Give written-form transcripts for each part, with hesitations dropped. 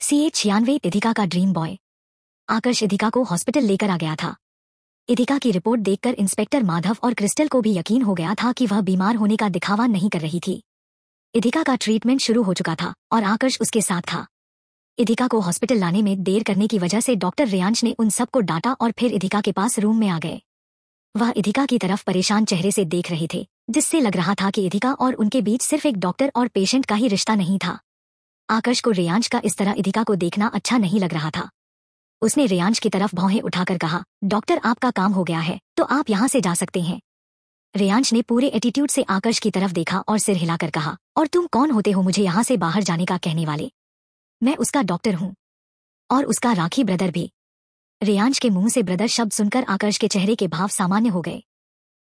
CH96 इधिका का dream boy. आकर्ष इधिका को hospital लेकर आ गया था। इधिका की रिपोर्ट देखकर इंस्पेक्टर माधव और क्रिस्टल को भी यकीन हो गया था कि वह बीमार होने का दिखावा नहीं कर रही थी। इधिका का ट्रीटमेंट शुरू हो चुका था और आकर्ष उसके साथ था। इधिका को हॉस्पिटल लाने में देर करने की वजह से डॉक्टर रेयांश ने उन सबको डांटा और फिर इधिका के पास रूम में आ गए। वह इधिका की तरफ परेशान चेहरे से देख रहे थे, जिससे लग रहा था कि इधिका और उनके बीच सिर्फ एक डॉक्टर और पेशेंट का ही रिश्ता नहीं था। आकर्ष को रेयांश का इस तरह इधिका को देखना अच्छा नहीं लग रहा था। उसने रेयांश की तरफ भौहें उठाकर कहा, डॉक्टर आपका काम हो गया है तो आप यहाँ से जा सकते हैं। रेयांश ने पूरे एटीट्यूड से आकर्ष की तरफ देखा और सिर हिलाकर कहा, और तुम कौन होते हो मुझे यहाँ से बाहर जाने का कहने वाले? मैं उसका डॉक्टर हूँ और उसका राखी ब्रदर भी। रेयांश के मुंह से ब्रदर शब्द सुनकर आकर्ष के चेहरे के भाव सामान्य हो गए।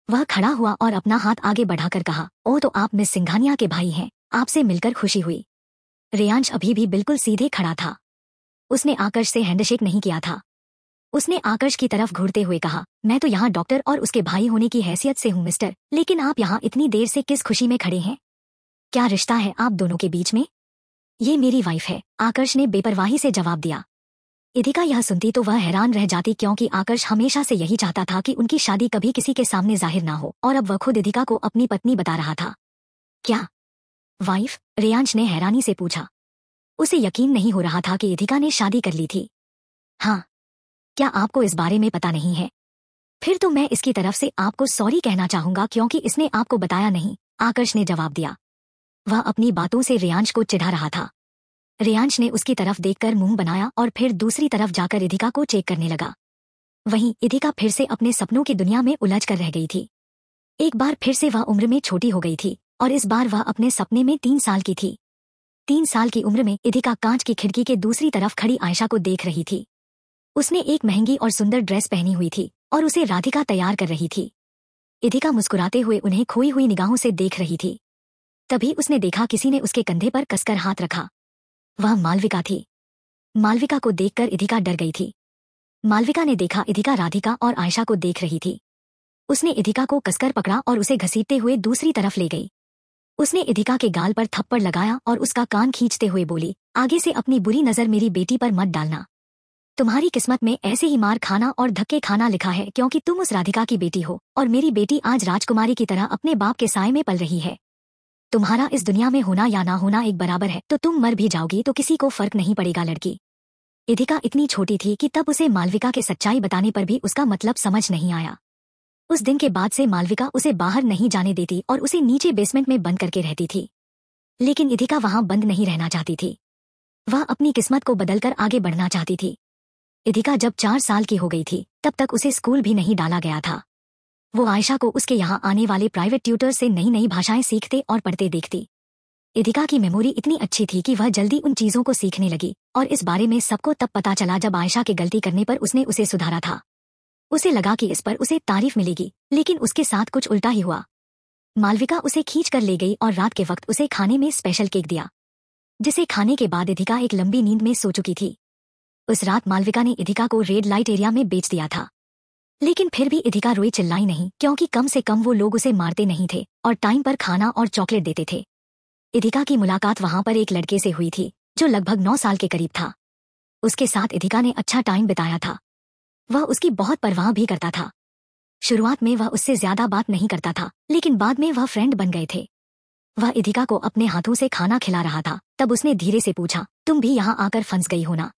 वह खड़ा हुआ और अपना हाथ आगे बढ़ाकर कहा, ओ तो आप मिस सिंघानिया के भाई हैं, आपसे मिलकर खुशी हुई। रेयांश अभी भी बिल्कुल सीधे खड़ा था। उसने आकर्ष से हैंडशेक नहीं किया था। उसने आकर्ष की तरफ घूरते हुए कहा, मैं तो यहाँ डॉक्टर और उसके भाई होने की हैसियत से हूँ मिस्टर, लेकिन आप यहाँ इतनी देर से किस खुशी में खड़े हैं? क्या रिश्ता है आप दोनों के बीच में? ये मेरी वाइफ है, आकर्ष ने बेपरवाही से जवाब दिया। इधिका यह सुनती तो वह हैरान रह जाती, क्योंकि आकर्ष हमेशा से यही चाहता था कि उनकी शादी कभी किसी के सामने जाहिर ना हो, और अब वह खुद इधिका को अपनी पत्नी बता रहा था। क्या वाइफ? रेयांश ने हैरानी से पूछा। उसे यकीन नहीं हो रहा था कि इधिका ने शादी कर ली थी। हाँ। क्या आपको इस बारे में पता नहीं है? फिर तो मैं इसकी तरफ से आपको सॉरी कहना चाहूंगा, क्योंकि इसने आपको बताया नहीं, आकर्ष ने जवाब दिया। वह अपनी बातों से रेयांश को चिढ़ा रहा था। रेयांश ने उसकी तरफ देखकर मुंह बनाया और फिर दूसरी तरफ जाकर इधिका को चेक करने लगा। वहीं इधिका फिर से अपने सपनों की दुनिया में उलझ कर रह गई थी। एक बार फिर से वह उम्र में छोटी हो गई थी और इस बार वह अपने सपने में 3 साल की थी। 3 साल की उम्र में इधिका कांच की खिड़की के दूसरी तरफ खड़ी आयशा को देख रही थी। उसने एक महंगी और सुंदर ड्रेस पहनी हुई थी और उसे राधिका तैयार कर रही थी। इधिका मुस्कुराते हुए उन्हें खोई हुई निगाहों से देख रही थी। तभी उसने देखा किसी ने उसके कंधे पर कसकर हाथ रखा। वह मालविका थी। मालविका को देखकर इधिका डर गई थी। मालविका ने देखा इधिका राधिका और आयशा को देख रही थी। उसने इधिका को कसकर पकड़ा और उसे घसीटते हुए दूसरी तरफ ले गई। उसने इधिका के गाल पर थप्पड़ लगाया और उसका कान खींचते हुए बोली, आगे से अपनी बुरी नजर मेरी बेटी पर मत डालना। तुम्हारी किस्मत में ऐसे ही मार खाना और धक्के खाना लिखा है, क्योंकि तुम उस राधिका की बेटी हो और मेरी बेटी आज राजकुमारी की तरह अपने बाप के साए में पल रही है। तुम्हारा इस दुनिया में होना या ना होना एक बराबर है, तो तुम मर भी जाओगी तो किसी को फर्क नहीं पड़ेगा लड़की। इधिका इतनी छोटी थी कि तब उसे मालविका के सच्चाई बताने पर भी उसका मतलब समझ नहीं आया। उस दिन के बाद से मालविका उसे बाहर नहीं जाने देती और उसे नीचे बेसमेंट में बंद करके रहती थी। लेकिन इधिका वहां बंद नहीं रहना चाहती थी। वह अपनी किस्मत को बदलकर आगे बढ़ना चाहती थी। इधिका जब 4 साल की हो गई थी तब तक उसे स्कूल भी नहीं डाला गया था। वो आयशा को उसके यहाँ आने वाले प्राइवेट ट्यूटर से नई नई भाषाएं सीखते और पढ़ते देखती। इधिका की मेमोरी इतनी अच्छी थी कि वह जल्दी उन चीजों को सीखने लगी, और इस बारे में सबको तब पता चला जब आयशा के गलती करने पर उसने उसे सुधारा था। उसे लगा कि इस पर उसे तारीफ मिलेगी, लेकिन उसके साथ कुछ उल्टा ही हुआ। मालविका उसे खींच कर ले गई और रात के वक्त उसे खाने में स्पेशल केक दिया, जिसे खाने के बाद इधिका एक लंबी नींद में सो चुकी थी। उस रात मालविका ने इधिका को रेड लाइट एरिया में बेच दिया था। लेकिन फिर भी इधिका रोई चिल्लाई नहीं, क्योंकि कम से कम वो लोग उसे मारते नहीं थे और टाइम पर खाना और चॉकलेट देते थे। इधिका की मुलाकात वहां पर एक लड़के से हुई थी जो लगभग 9 साल के करीब था। उसके साथ इधिका ने अच्छा टाइम बिताया था। वह उसकी बहुत परवाह भी करता था। शुरुआत में वह उससे ज्यादा बात नहीं करता था, लेकिन बाद में वह फ्रेंड बन गए थे। वह इधिका को अपने हाथों से खाना खिला रहा था। तब उसने धीरे से पूछा, तुम भी यहाँ आकर फंस गई हो ना?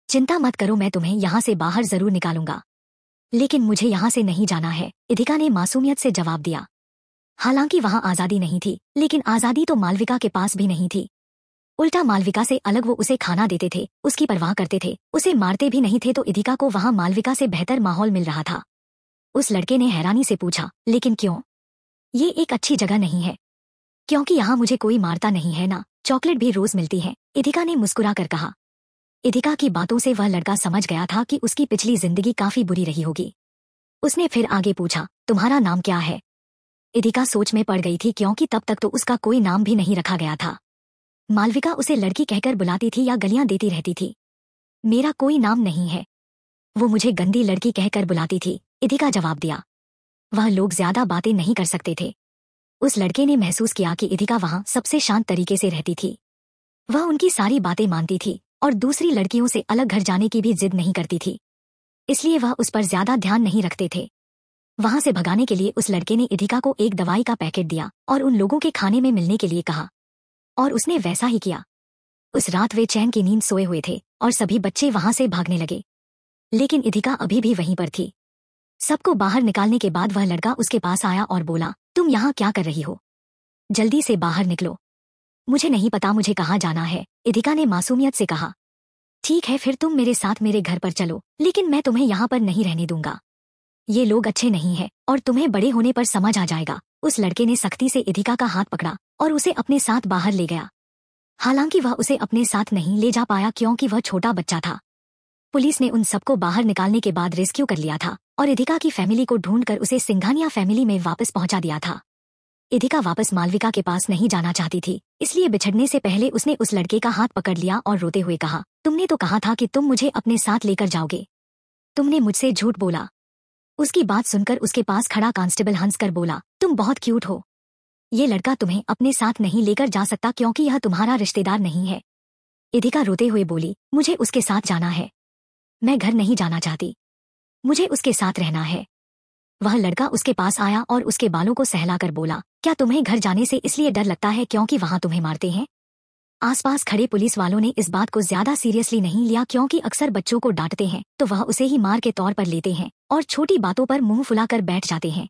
चिंता मत करो, मैं तुम्हें यहाँ से बाहर जरूर निकालूंगा। लेकिन मुझे यहाँ से नहीं जाना है, इधिका ने मासूमियत से जवाब दिया। हालांकि वहाँ आजादी नहीं थी, लेकिन आजादी तो मालविका के पास भी नहीं थी। उल्टा मालविका से अलग वो उसे खाना देते थे, उसकी परवाह करते थे, उसे मारते भी नहीं थे, तो इधिका को वहाँ मालविका से बेहतर माहौल मिल रहा था। उस लड़के ने हैरानी से पूछा, लेकिन क्यों? ये एक अच्छी जगह नहीं है? क्योंकि यहाँ मुझे कोई मारता नहीं है ना, चॉकलेट भी रोज मिलती है, इधिका ने मुस्कुरा कर कहा। इधिका की बातों से वह लड़का समझ गया था कि उसकी पिछली जिंदगी काफी बुरी रही होगी। उसने फिर आगे पूछा, तुम्हारा नाम क्या है? इधिका सोच में पड़ गई थी, क्योंकि तब तक तो उसका कोई नाम भी नहीं रखा गया था। मालविका उसे लड़की कहकर बुलाती थी या गलियां देती रहती थी। मेरा कोई नाम नहीं है, वो मुझे गंदी लड़की कहकर बुलाती थी, इधिका जवाब दिया। वह लोग ज्यादा बातें नहीं कर सकते थे। उस लड़के ने महसूस किया कि इधिका वहां सबसे शांत तरीके से रहती थी। वह उनकी सारी बातें मानती थी और दूसरी लड़कियों से अलग घर जाने की भी जिद नहीं करती थी, इसलिए वह उस पर ज्यादा ध्यान नहीं रखते थे। वहां से भगाने के लिए उस लड़के ने इधिका को एक दवाई का पैकेट दिया और उन लोगों के खाने में मिलने के लिए कहा, और उसने वैसा ही किया। उस रात वे चैन की नींद सोए हुए थे और सभी बच्चे वहां से भागने लगे, लेकिन इधिका अभी भी वहीं पर थी। सबको बाहर निकालने के बाद वह लड़का उसके पास आया और बोला, तुम यहाँ क्या कर रही हो? जल्दी से बाहर निकलो। मुझे नहीं पता मुझे कहाँ जाना है, इधिका ने मासूमियत से कहा। ठीक है, फिर तुम मेरे साथ मेरे घर पर चलो, लेकिन मैं तुम्हें यहाँ पर नहीं रहने दूंगा। ये लोग अच्छे नहीं हैं और तुम्हें बड़े होने पर समझ आ जाएगा। उस लड़के ने सख्ती से इधिका का हाथ पकड़ा और उसे अपने साथ बाहर ले गया। हालांकि वह उसे अपने साथ नहीं ले जा पाया क्योंकि वह छोटा बच्चा था। पुलिस ने उन सबको बाहर निकालने के बाद रेस्क्यू कर लिया था और इधिका की फैमिली को ढूंढकर उसे सिंघानिया फैमिली में वापस पहुंचा दिया था। इधिका वापस मालविका के पास नहीं जाना चाहती थी, इसलिए बिछड़ने से पहले उसने उस लड़के का हाथ पकड़ लिया और रोते हुए कहा, तुमने तो कहा था कि तुम मुझे अपने साथ लेकर जाओगे। तुमने मुझसे झूठ बोला। उसकी बात सुनकर उसके पास खड़ा कांस्टेबल हंसकर बोला, तुम बहुत क्यूट हो। ये लड़का तुम्हें अपने साथ नहीं लेकर जा सकता क्योंकि यह तुम्हारा रिश्तेदार नहीं है। इधिका रोते हुए बोली, मुझे उसके साथ जाना है। मैं घर नहीं जाना चाहती, मुझे उसके साथ रहना है। वह लड़का उसके पास आया और उसके बालों को सहलाकर बोला, क्या तुम्हें घर जाने से इसलिए डर लगता है क्योंकि वहां तुम्हें मारते हैं? आसपास खड़े पुलिस वालों ने इस बात को ज्यादा सीरियसली नहीं लिया क्योंकि अक्सर बच्चों को डांटते हैं तो वह उसे ही मार के तौर पर लेते हैं और छोटी बातों पर मुंह फुलाकर बैठ जाते हैं।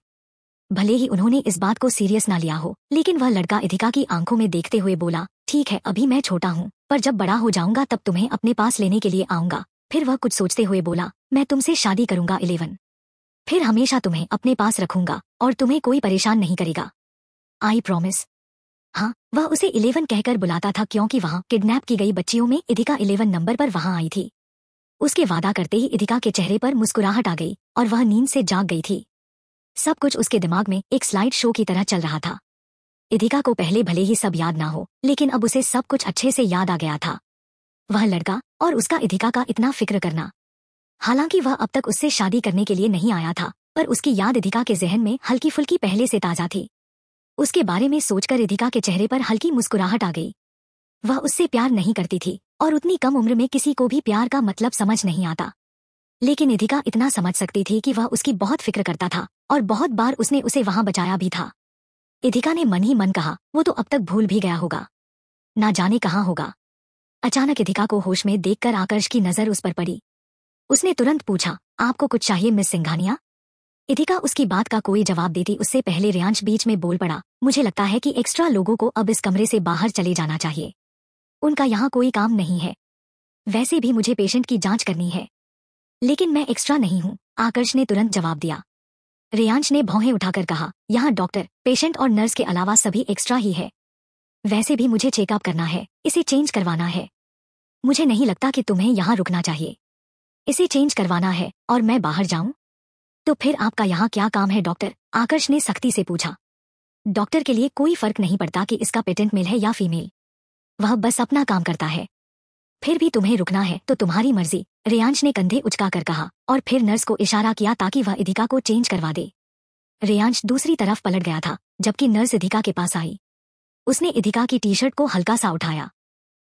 भले ही उन्होंने इस बात को सीरियस ना लिया हो, लेकिन वह लड़का इधिका की आंखों में देखते हुए बोला, ठीक है, अभी मैं छोटा हूँ, पर जब बड़ा हो जाऊंगा तब तुम्हें अपने पास लेने के लिए आऊंगा। फिर वह कुछ सोचते हुए बोला, मैं तुमसे शादी करूंगा 11, फिर हमेशा तुम्हें अपने पास रखूंगा और तुम्हें कोई परेशान नहीं करेगा। I promise. हाँ, वह उसे 11 कहकर बुलाता था क्योंकि वहाँ किडनैप की गई बच्चियों में इधिका 11 नंबर पर वहां आई थी। उसके वादा करते ही इधिका के चेहरे पर मुस्कुराहट आ गई और वह नींद से जाग गई थी। सब कुछ उसके दिमाग में एक स्लाइड शो की तरह चल रहा था। इधिका को पहले भले ही सब याद ना हो, लेकिन अब उसे सब कुछ अच्छे से याद आ गया था। वह लड़का और उसका इधिका का इतना फिक्र करना। हालांकि वह अब तक उससे शादी करने के लिए नहीं आया था, पर उसकी याद इधिका के जहन में हल्की फुल्की पहले से ताजा थी। उसके बारे में सोचकर इधिका के चेहरे पर हल्की मुस्कुराहट आ गई। वह उससे प्यार नहीं करती थी और उतनी कम उम्र में किसी को भी प्यार का मतलब समझ नहीं आता, लेकिन इधिका इतना समझ सकती थी कि वह उसकी बहुत फिक्र करता था और बहुत बार उसने उसे वहां बचाया भी था। इधिका ने मन ही मन कहा, वो तो अब तक भूल भी गया होगा, ना जाने कहाँ होगा। अचानक इधिका को होश में देखकर आकर्ष की नजर उस पर पड़ी। उसने तुरंत पूछा, आपको कुछ चाहिए मिस सिंघानिया? इधिका उसकी बात का कोई जवाब देती उससे पहले रियांश बीच में बोल पड़ा, मुझे लगता है कि एक्स्ट्रा लोगों को अब इस कमरे से बाहर चले जाना चाहिए। उनका यहाँ कोई काम नहीं है। वैसे भी मुझे पेशेंट की जांच करनी है। लेकिन मैं एक्स्ट्रा नहीं हूँ, आकर्ष ने तुरंत जवाब दिया। रियांश ने भौहें उठाकर कहा, यहाँ डॉक्टर, पेशेंट और नर्स के अलावा सभी एक्स्ट्रा ही है। वैसे भी मुझे चेकअप करना है, इसे चेंज करवाना है। मुझे नहीं लगता कि तुम्हें यहाँ रुकना चाहिए। इसे चेंज करवाना है और मैं बाहर जाऊं? तो फिर आपका यहाँ क्या काम है डॉक्टर? आकर्ष ने सख्ती से पूछा। डॉक्टर के लिए कोई फर्क नहीं पड़ता कि इसका पेटेंट मेल है या फीमेल, वह बस अपना काम करता है। फिर भी तुम्हें रुकना है तो तुम्हारी मर्जी, रियांश ने कंधे उचकाकर कहा और फिर नर्स को इशारा किया ताकि वह इधिका को चेंज करवा दे। रियांश दूसरी तरफ पलट गया था जबकि नर्स इधिका के पास आई। उसने इधिका की टी शर्ट को हल्का सा उठाया।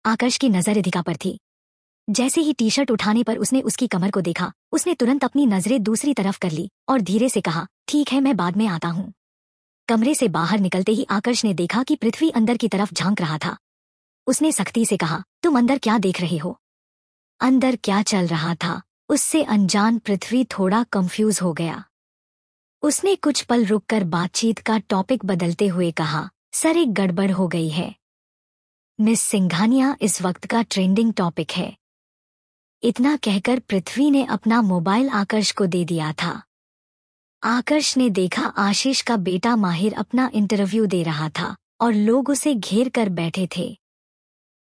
आकर्ष की नजर इधिका पर थी। जैसे ही टी शर्ट उठाने पर उसने उसकी कमर को देखा, उसने तुरंत अपनी नजरें दूसरी तरफ कर ली और धीरे से कहा, ठीक है, मैं बाद में आता हूँ। कमरे से बाहर निकलते ही आकर्ष ने देखा कि पृथ्वी अंदर की तरफ झांक रहा था। उसने सख्ती से कहा, तुम अंदर क्या देख रहे हो? अंदर क्या चल रहा था, उससे अनजान पृथ्वी थोड़ा कंफ्यूज हो गया। उसने कुछ पल रुककर बातचीत का टॉपिक बदलते हुए कहा, सर एक गड़बड़ हो गई है। मिस सिंघानिया इस वक्त का ट्रेंडिंग टॉपिक है। इतना कहकर पृथ्वी ने अपना मोबाइल आकर्ष को दे दिया था। आकर्ष ने देखा आशीष का बेटा माहिर अपना इंटरव्यू दे रहा था और लोग उसे घेर कर बैठे थे।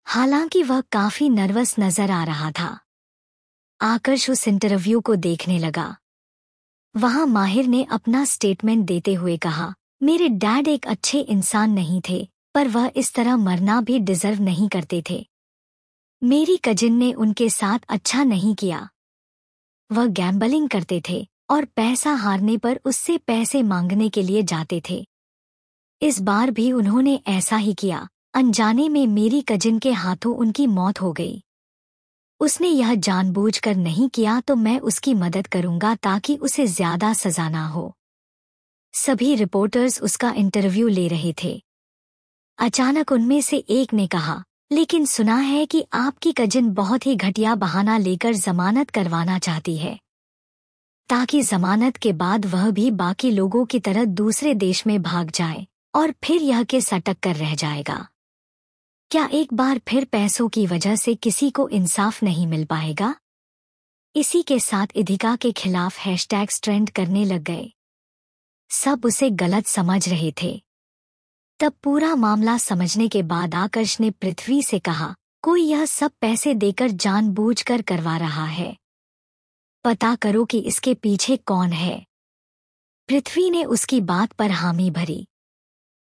हालांकि वह काफी नर्वस नजर आ रहा था। आकर्ष उस इंटरव्यू को देखने लगा। वहां माहिर ने अपना स्टेटमेंट देते हुए कहा, मेरे डैड एक अच्छे इंसान नहीं थे, पर वह इस तरह मरना भी डिजर्व नहीं करते थे। मेरी कजिन ने उनके साथ अच्छा नहीं किया। वह गैम्बलिंग करते थे और पैसा हारने पर उससे पैसे मांगने के लिए जाते थे। इस बार भी उन्होंने ऐसा ही किया। अनजाने में मेरी कजिन के हाथों उनकी मौत हो गई। उसने यह जानबूझकर नहीं किया तो मैं उसकी मदद करूंगा ताकि उसे ज्यादा सजा ना हो। सभी रिपोर्टर्स उसका इंटरव्यू ले रहे थे। अचानक उनमें से एक ने कहा, लेकिन सुना है कि आपकी कजिन बहुत ही घटिया बहाना लेकर जमानत करवाना चाहती है, ताकि जमानत के बाद वह भी बाकी लोगों की तरह दूसरे देश में भाग जाए और फिर यह केस अटक कर रह जाएगा। क्या एक बार फिर पैसों की वजह से किसी को इंसाफ नहीं मिल पाएगा? इसी के साथ इधिका के खिलाफ हैशटैग्स ट्रेंड करने लग गए। सब उसे गलत समझ रहे थे। तब पूरा मामला समझने के बाद आकर्ष ने पृथ्वी से कहा, कोई यह सब पैसे देकर जानबूझकर करवा रहा है। पता करो कि इसके पीछे कौन है। पृथ्वी ने उसकी बात पर हामी भरी।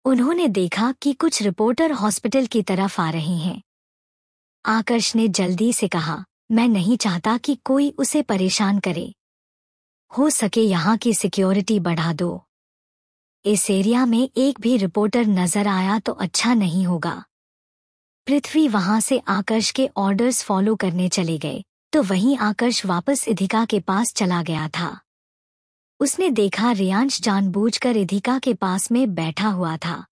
उन्होंने देखा कि कुछ रिपोर्टर हॉस्पिटल की तरफ आ रहे हैं। आकर्ष ने जल्दी से कहा, मैं नहीं चाहता कि कोई उसे परेशान करे। हो सके यहाँ की सिक्योरिटी बढ़ा दो। इस एरिया में एक भी रिपोर्टर नजर आया तो अच्छा नहीं होगा। पृथ्वी वहां से आकर्ष के ऑर्डर्स फॉलो करने चले गए तो वहीं आकर्ष वापस इधिका के पास चला गया था। उसने देखा रियांश जानबूझकर इधिका के पास में बैठा हुआ था।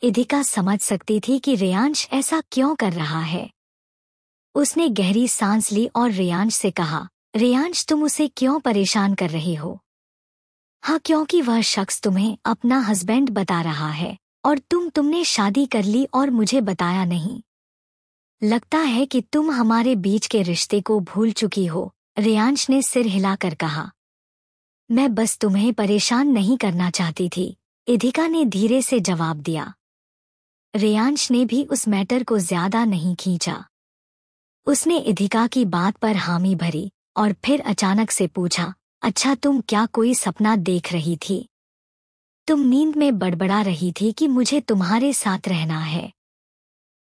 इधिका समझ सकती थी कि रियांश ऐसा क्यों कर रहा है। उसने गहरी सांस ली और रियांश से कहा, रियांश तुम उसे क्यों परेशान कर रहे हो? हाँ, क्योंकि वह शख्स तुम्हें अपना हस्बैंड बता रहा है और तुमने शादी कर ली और मुझे बताया नहीं। लगता है कि तुम हमारे बीच के रिश्ते को भूल चुकी हो। रियांश ने सिर हिलाकर कहा, मैं बस तुम्हें परेशान नहीं करना चाहती थी, इधिका ने धीरे से जवाब दिया। रियांश ने भी उस मैटर को ज्यादा नहीं खींचा। उसने इधिका की बात पर हामी भरी और फिर अचानक से पूछा, अच्छा तुम क्या कोई सपना देख रही थी? तुम नींद में बड़बड़ा रही थी कि मुझे तुम्हारे साथ रहना है।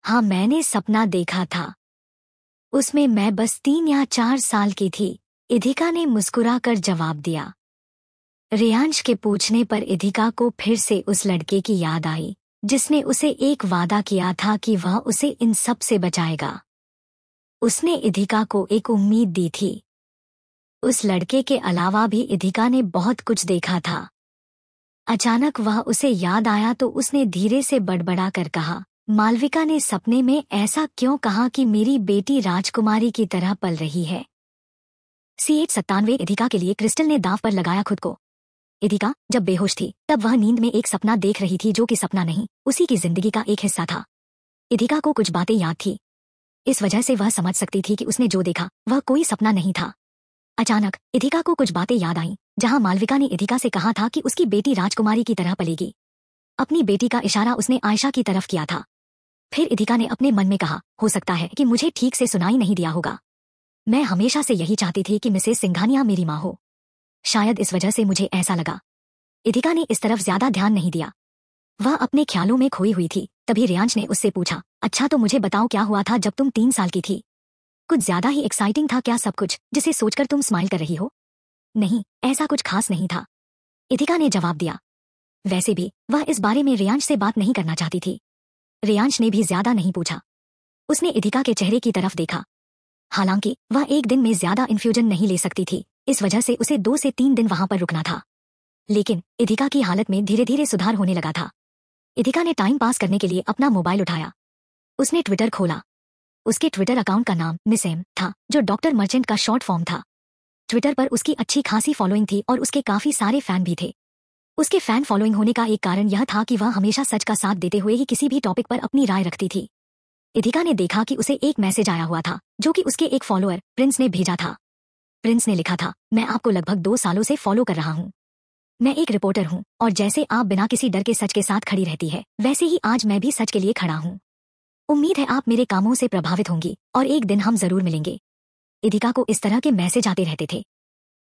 हाँ, मैंने सपना देखा था। उसमें मैं बस 3 या 4 साल की थी, इधिका ने मुस्कुराकर जवाब दिया। रियांश के पूछने पर इधिका को फिर से उस लड़के की याद आई जिसने उसे एक वादा किया था कि वह उसे इन सब से बचाएगा। उसने इधिका को एक उम्मीद दी थी। उस लड़के के अलावा भी इधिका ने बहुत कुछ देखा था। अचानक वह उसे याद आया तो उसने धीरे से बड़बड़ा कर कहा, मालविका ने सपने में ऐसा क्यों कहा कि मेरी बेटी राजकुमारी की तरह पल रही है? C897 इधिका के लिए क्रिस्टल ने दांव पर लगाया खुद को। इधिका जब बेहोश थी तब वह नींद में एक सपना देख रही थी जो कि सपना नहीं, उसी की जिंदगी का एक हिस्सा था। इधिका को कुछ बातें याद थी। इस वजह से वह समझ सकती थी कि उसने जो देखा वह कोई सपना नहीं था। अचानक इधिका को कुछ बातें याद आईं, जहां मालविका ने इधिका से कहा था कि उसकी बेटी राजकुमारी की तरह पलेगी। अपनी बेटी का इशारा उसने आयशा की तरफ किया था। फिर इधिका ने अपने मन में कहा, हो सकता है कि मुझे ठीक से सुनाई नहीं दिया होगा। मैं हमेशा से यही चाहती थी कि मिसेस सिंघानिया मेरी माँ हो। शायद इस वजह से मुझे ऐसा लगा। इधिका ने इस तरफ ज्यादा ध्यान नहीं दिया। वह अपने ख्यालों में खोई हुई थी। तभी रियांश ने उससे पूछा, अच्छा तो मुझे बताओ क्या हुआ था जब तुम 3 साल की थी? कुछ ज्यादा ही एक्साइटिंग था क्या सब कुछ, जिसे सोचकर तुम स्माइल कर रही हो? नहीं, ऐसा कुछ खास नहीं था, इधिका ने जवाब दिया। वैसे भी वह इस बारे में रियांश से बात नहीं करना चाहती थी। रियांश ने भी ज्यादा नहीं पूछा। उसने इधिका के चेहरे की तरफ देखा। हालांकि वह एक दिन में ज्यादा इन्फ्यूजन नहीं ले सकती थी, इस वजह से उसे 2 से 3 दिन वहां पर रुकना था। लेकिन इधिका की हालत में धीरे धीरे सुधार होने लगा था। इधिका ने टाइम पास करने के लिए अपना मोबाइल उठाया। उसने ट्विटर खोला। उसके ट्विटर अकाउंट का नाम मिस एम था, जो डॉक्टर मर्चेंट का शॉर्ट फॉर्म था। ट्विटर पर उसकी अच्छी खासी फॉलोइंग थी और उसके काफी सारे फैन भी थे। उसके फैन फॉलोइंग होने का एक कारण यह था कि वह हमेशा सच का साथ देते हुए ही किसी भी टॉपिक पर अपनी राय रखती थी। इधिका ने देखा कि उसे एक मैसेज आया हुआ था जो कि उसके एक फॉलोअर प्रिंस ने भेजा था। प्रिंस ने लिखा था, मैं आपको लगभग 2 सालों से फॉलो कर रहा हूँ। मैं एक रिपोर्टर हूँ और जैसे आप बिना किसी डर के सच के साथ खड़ी रहती है, वैसे ही आज मैं भी सच के लिए खड़ा हूँ। उम्मीद है आप मेरे कामों से प्रभावित होंगी और एक दिन हम जरूर मिलेंगे। इधिका को इस तरह के मैसेज आते रहते थे।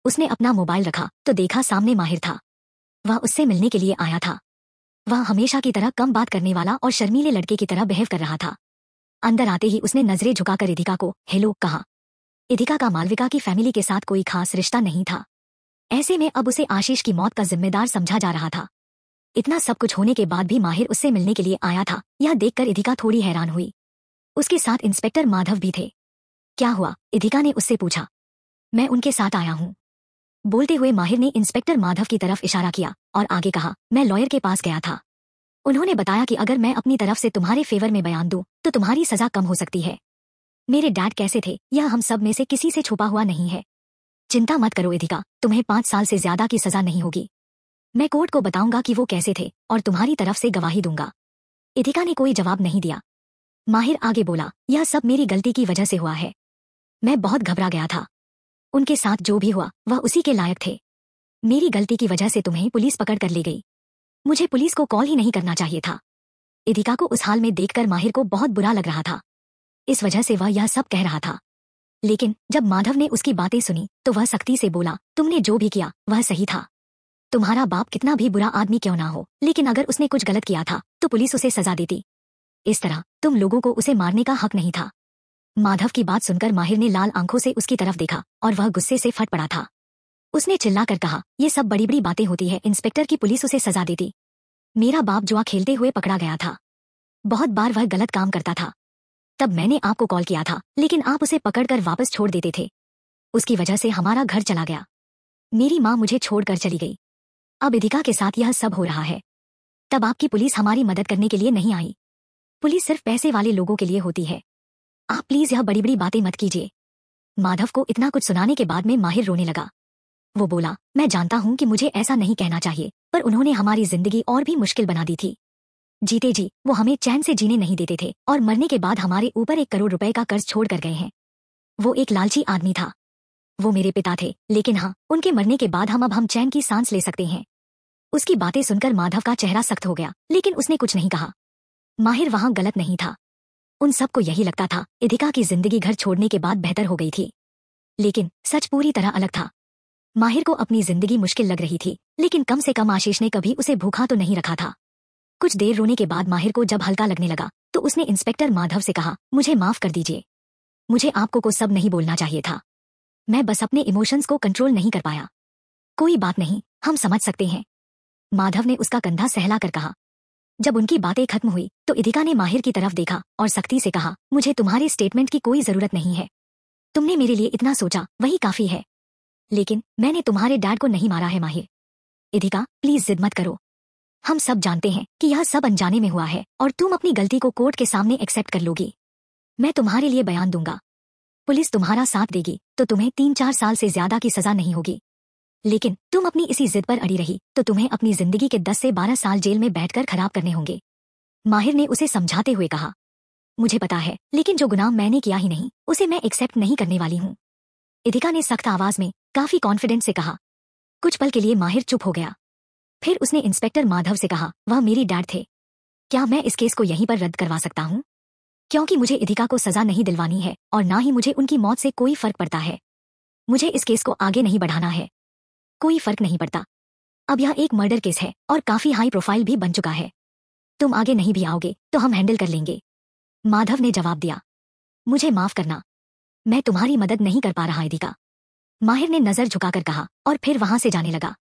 उसने अपना मोबाइल रखा तो देखा सामने माहिर था। वह उससे मिलने के लिए आया था। वह हमेशा की तरह कम बात करने वाला और शर्मीले लड़के की तरह बिहेव कर रहा था। अंदर आते ही उसने नजरें झुकाकर इधिका को हेलो कहा। इधिका का मालविका की फैमिली के साथ कोई खास रिश्ता नहीं था। ऐसे में अब उसे आशीष की मौत का जिम्मेदार समझा जा रहा था। इतना सब कुछ होने के बाद भी माहिर उससे मिलने के लिए आया था, यह देखकर इधिका थोड़ी हैरान हुई। उसके साथ इंस्पेक्टर माधव भी थे। क्या हुआ? इदिका ने उससे पूछा। मैं उनके साथ आया हूँ। बोलते हुए माहिर ने इंस्पेक्टर माधव की तरफ इशारा किया और आगे कहा, मैं लॉयर के पास गया था। उन्होंने बताया कि अगर मैं अपनी तरफ से तुम्हारे फेवर में बयान दूं तो तुम्हारी सजा कम हो सकती है। मेरे डैड कैसे थे यह हम सब में से किसी से छुपा हुआ नहीं है। चिंता मत करो इदिका, तुम्हें 5 साल से ज्यादा की सजा नहीं होगी। मैं कोर्ट को बताऊंगा कि वो कैसे थे और तुम्हारी तरफ से गवाही दूंगा। इदिका ने कोई जवाब नहीं दिया। माहिर आगे बोला, यह सब मेरी गलती की वजह से हुआ है। मैं बहुत घबरा गया था। उनके साथ जो भी हुआ वह उसी के लायक थे। मेरी गलती की वजह से तुम्हें पुलिस पकड़ कर ले गई। मुझे पुलिस को कॉल ही नहीं करना चाहिए था। इदिका को उस हाल में देखकर माहिर को बहुत बुरा लग रहा था। इस वजह से वह यह सब कह रहा था। लेकिन जब माधव ने उसकी बातें सुनी तो वह सख्ती से बोला, तुमने जो भी किया वह सही था। तुम्हारा बाप कितना भी बुरा आदमी क्यों ना हो, लेकिन अगर उसने कुछ गलत किया था तो पुलिस उसे सजा देती। इस तरह तुम लोगों को उसे मारने का हक नहीं था। माधव की बात सुनकर माहिर ने लाल आंखों से उसकी तरफ देखा और वह गुस्से से फट पड़ा था। उसने चिल्लाकर कहा, ये सब बड़ी बड़ी बातें होती है इंस्पेक्टर की, पुलिस उसे सजा देती। मेरा बाप जुआ खेलते हुए पकड़ा गया था। बहुत बार वह गलत काम करता था। तब मैंने आपको कॉल किया था, लेकिन आप उसे पकड़कर वापस छोड़ देते थे। उसकी वजह से हमारा घर चला गया। मेरी माँ मुझे छोड़कर चली गई। अब इदिका के साथ यह सब हो रहा है। तब आपकी पुलिस हमारी मदद करने के लिए नहीं आई। पुलिस सिर्फ पैसे वाले लोगों के लिए होती है। आप प्लीज यह बड़ी बड़ी बातें मत कीजिए। माधव को इतना कुछ सुनाने के बाद में माहिर रोने लगा। वो बोला, मैं जानता हूँ कि मुझे ऐसा नहीं कहना चाहिए, पर उन्होंने हमारी जिंदगी और भी मुश्किल बना दी थी। जीते जी वो हमें चैन से जीने नहीं देते थे और मरने के बाद हमारे ऊपर 1 करोड़ रुपए का कर्ज छोड़ कर गए हैं। वो एक लालची आदमी था। वो मेरे पिता थे, लेकिन हाँ, उनके मरने के बाद हम चैन की सांस ले सकते हैं। उसकी बातें सुनकर माधव का चेहरा सख्त हो गया, लेकिन उसने कुछ नहीं कहा। माहिर वहां गलत नहीं था। उन सबको यही लगता था इदिका की जिंदगी घर छोड़ने के बाद बेहतर हो गई थी, लेकिन सच पूरी तरह अलग था। माहिर को अपनी जिंदगी मुश्किल लग रही थी, लेकिन कम से कम आशीष ने कभी उसे भूखा तो नहीं रखा था। कुछ देर रोने के बाद माहिर को जब हल्का लगने लगा तो उसने इंस्पेक्टर माधव से कहा, मुझे माफ कर दीजिए। मुझे आपको को सब नहीं बोलना चाहिए था। मैं बस अपने इमोशंस को कंट्रोल नहीं कर पाया। कोई बात नहीं, हम समझ सकते हैं। माधव ने उसका कंधा सहला कर कहा। जब उनकी बातें खत्म हुई तो इदिका ने माहिर की तरफ देखा और सख्ती से कहा, मुझे तुम्हारे स्टेटमेंट की कोई जरूरत नहीं है। तुमने मेरे लिए इतना सोचा वही काफी है। लेकिन मैंने तुम्हारे डैड को नहीं मारा है माहिर। इदिका प्लीज जिद मत करो। हम सब जानते हैं कि यह सब अनजाने में हुआ है और तुम अपनी गलती को कोर्ट के सामने एक्सेप्ट कर लोगी। मैं तुम्हारे लिए बयान दूंगा। पुलिस तुम्हारा साथ देगी तो तुम्हें 3-4 साल से ज्यादा की सजा नहीं होगी। लेकिन तुम अपनी इसी जिद पर अड़ी रही तो तुम्हें अपनी जिंदगी के 10 से 12 साल जेल में बैठकर खराब करने होंगे। माहिर ने उसे समझाते हुए कहा, मुझे पता है, लेकिन जो गुनाह मैंने किया ही नहीं उसे मैं एक्सेप्ट नहीं करने वाली हूँ। इदिका ने सख्त आवाज में काफी कॉन्फिडेंस से कहा। कुछ पल के लिए माहिर चुप हो गया। फिर उसने इंस्पेक्टर माधव से कहा, वह मेरी डैड थे। क्या मैं इस केस को यहीं पर रद्द करवा सकता हूँ? क्योंकि मुझे इदिका को सजा नहीं दिलवानी है और ना ही मुझे उनकी मौत से कोई फर्क पड़ता है। मुझे इस केस को आगे नहीं बढ़ाना है। कोई फर्क नहीं पड़ता। अब यह एक मर्डर केस है और काफी हाई प्रोफाइल भी बन चुका है। तुम आगे नहीं भी आओगे तो हम हैंडल कर लेंगे। माधव ने जवाब दिया, मुझे माफ करना, मैं तुम्हारी मदद नहीं कर पा रहा इदिका। माहिर ने नजर झुकाकर कहा और फिर वहां से जाने लगा।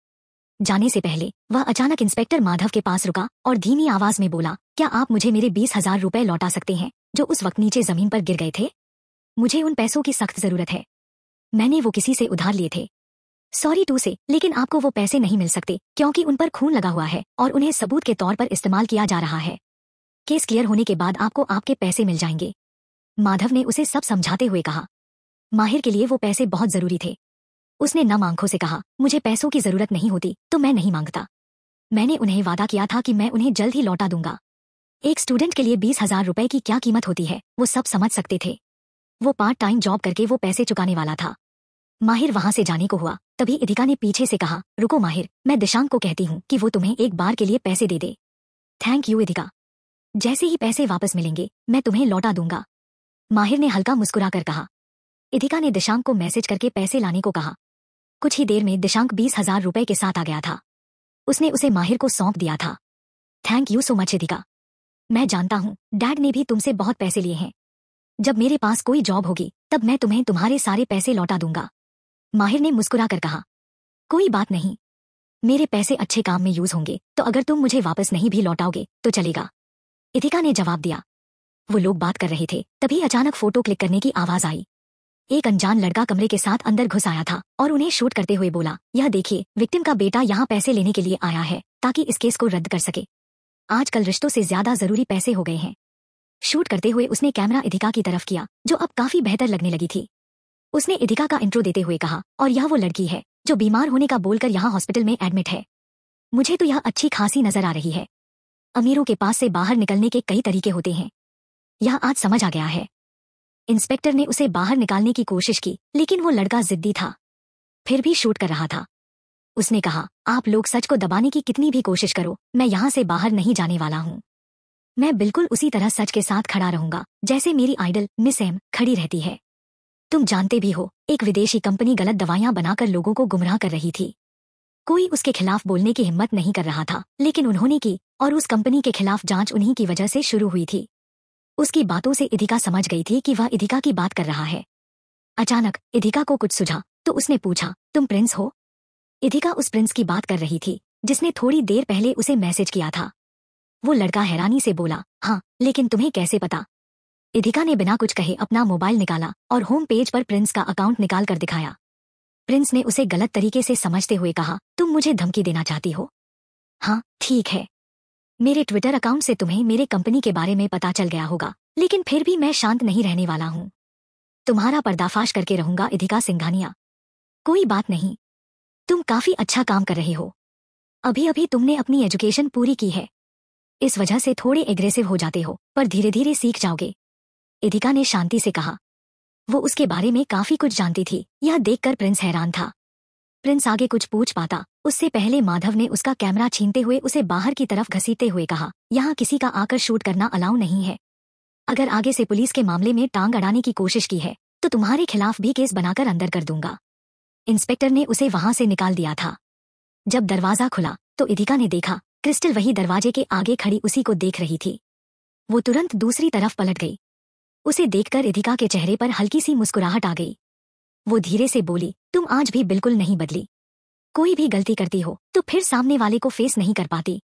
जाने से पहले वह अचानक इंस्पेक्टर माधव के पास रुका और धीमी आवाज में बोला, क्या आप मुझे मेरे 20,000 रुपए लौटा सकते हैं जो उस वक्त नीचे जमीन पर गिर गए थे? मुझे उन पैसों की सख्त जरूरत है। मैंने वो किसी से उधार लिए थे। सॉरी टू से, लेकिन आपको वो पैसे नहीं मिल सकते क्योंकि उन पर खून लगा हुआ है और उन्हें सबूत के तौर पर इस्तेमाल किया जा रहा है। केस क्लियर होने के बाद आपको आपके पैसे मिल जाएंगे। माधव ने उसे सब समझाते हुए कहा। माहिर के लिए वो पैसे बहुत जरूरी थे। उसने नम आंखों से कहा, मुझे पैसों की जरूरत नहीं होती तो मैं नहीं मांगता। मैंने उन्हें वादा किया था कि मैं उन्हें जल्द ही लौटा दूंगा। एक स्टूडेंट के लिए 20,000 रुपए की क्या कीमत होती है वो सब समझ सकते थे। वो पार्ट टाइम जॉब करके वो पैसे चुकाने वाला था। माहिर वहां से जाने को हुआ, तभी इदिका ने पीछे से कहा, रुको माहिर, मैं दिशांक को कहती हूँ कि वो तुम्हें एक बार के लिए पैसे दे दे। थैंक यू इदिका, जैसे ही पैसे वापस मिलेंगे मैं तुम्हें लौटा दूंगा। माहिर ने हल्का मुस्कुराकर कहा। इदिका ने दिशांक को मैसेज करके पैसे लाने को कहा। कुछ ही देर में दिशांक 20,000 रुपए के साथ आ गया था। उसने उसे माहिर को सौंप दिया था। Thank you so much Idika. मैं जानता हूँ डैड ने भी तुमसे बहुत पैसे लिए हैं। जब मेरे पास कोई जॉब होगी तब मैं तुम्हें तुम्हारे सारे पैसे लौटा दूंगा। माहिर ने मुस्कुराकर कहा, कोई बात नहीं, मेरे पैसे अच्छे काम में यूज होंगे, तो अगर तुम मुझे वापस नहीं भी लौटाओगे तो चलेगा। इदिका ने जवाब दिया। वो लोग बात कर रहे थे, तभी अचानक फोटो क्लिक करने की आवाज आई। एक अनजान लड़का कमरे के साथ अंदर घुस आया था और उन्हें शूट करते हुए बोला, यह देखिए, विक्टिम का बेटा यहाँ पैसे लेने के लिए आया है ताकि इस केस को रद्द कर सके। आजकल रिश्तों से ज्यादा जरूरी पैसे हो गए हैं। शूट करते हुए उसने कैमरा इदिका की तरफ किया, जो अब काफी बेहतर लगने लगी थी। उसने इदिका का इंट्रो देते हुए कहा, और यह वो लड़की है जो बीमार होने का बोलकर यहाँ हॉस्पिटल में एडमिट है। मुझे तो यह अच्छी खासी नजर आ रही है। अमीरों के पास से बाहर निकलने के कई तरीके होते हैं, यह आज समझ आ गया है। इंस्पेक्टर ने उसे बाहर निकालने की कोशिश की, लेकिन वो लड़का जिद्दी था, फिर भी शूट कर रहा था। उसने कहा, आप लोग सच को दबाने की कितनी भी कोशिश करो, मैं यहाँ से बाहर नहीं जाने वाला हूँ। मैं बिल्कुल उसी तरह सच के साथ खड़ा रहूंगा जैसे मेरी आइडल मिस एम खड़ी रहती है। तुम जानते भी हो, एक विदेशी कंपनी गलत दवाइयां बनाकर लोगों को गुमराह कर रही थी। कोई उसके खिलाफ बोलने की हिम्मत नहीं कर रहा था, लेकिन उन्होंने की, और उस कंपनी के खिलाफ जांच उन्हीं की वजह से शुरू हुई थी। उसकी बातों से इदिका समझ गई थी कि वह इदिका की बात कर रहा है। अचानक इदिका को कुछ सूझा तो उसने पूछा, तुम प्रिंस हो? इदिका उस प्रिंस की बात कर रही थी जिसने थोड़ी देर पहले उसे मैसेज किया था। वो लड़का हैरानी से बोला, हाँ, लेकिन तुम्हें कैसे पता? इदिका ने बिना कुछ कहे अपना मोबाइल निकाला और होम पेज पर प्रिंस का अकाउंट निकाल कर दिखाया। प्रिंस ने उसे गलत तरीके से समझते हुए कहा, तुम मुझे धमकी देना चाहती हो? हाँ, ठीक है। मेरे ट्विटर अकाउंट से तुम्हें मेरे कंपनी के बारे में पता चल गया होगा, लेकिन फिर भी मैं शांत नहीं रहने वाला हूँ। तुम्हारा पर्दाफाश करके रहूंगा इदिका सिंघानिया। कोई बात नहीं, तुम काफी अच्छा काम कर रहे हो। अभी अभी तुमने अपनी एजुकेशन पूरी की है, इस वजह से थोड़े एग्रेसिव हो जाते हो, पर धीरे धीरे सीख जाओगे। इदिका ने शांति से कहा। वो उसके बारे में काफी कुछ जानती थी, यह देखकर प्रिंस हैरान था। प्रिंस आगे कुछ पूछ पाता उससे पहले माधव ने उसका कैमरा छीनते हुए उसे बाहर की तरफ घसीटते हुए कहा, यहाँ किसी का आकर शूट करना अलाउ नहीं है। अगर आगे से पुलिस के मामले में टांग अड़ाने की कोशिश की है तो तुम्हारे खिलाफ भी केस बनाकर अंदर कर दूंगा। इंस्पेक्टर ने उसे वहां से निकाल दिया था। जब दरवाजा खुला तो इदिका ने देखा क्रिस्टल वही दरवाजे के आगे खड़ी उसी को देख रही थी। वो तुरंत दूसरी तरफ पलट गई। उसे देखकर इदिका के चेहरे पर हल्की सी मुस्कुराहट आ गई। वो धीरे से बोली, तुम आज भी बिल्कुल नहीं बदली। कोई भी गलती करती हो तो फिर सामने वाले को फेस नहीं कर पाती।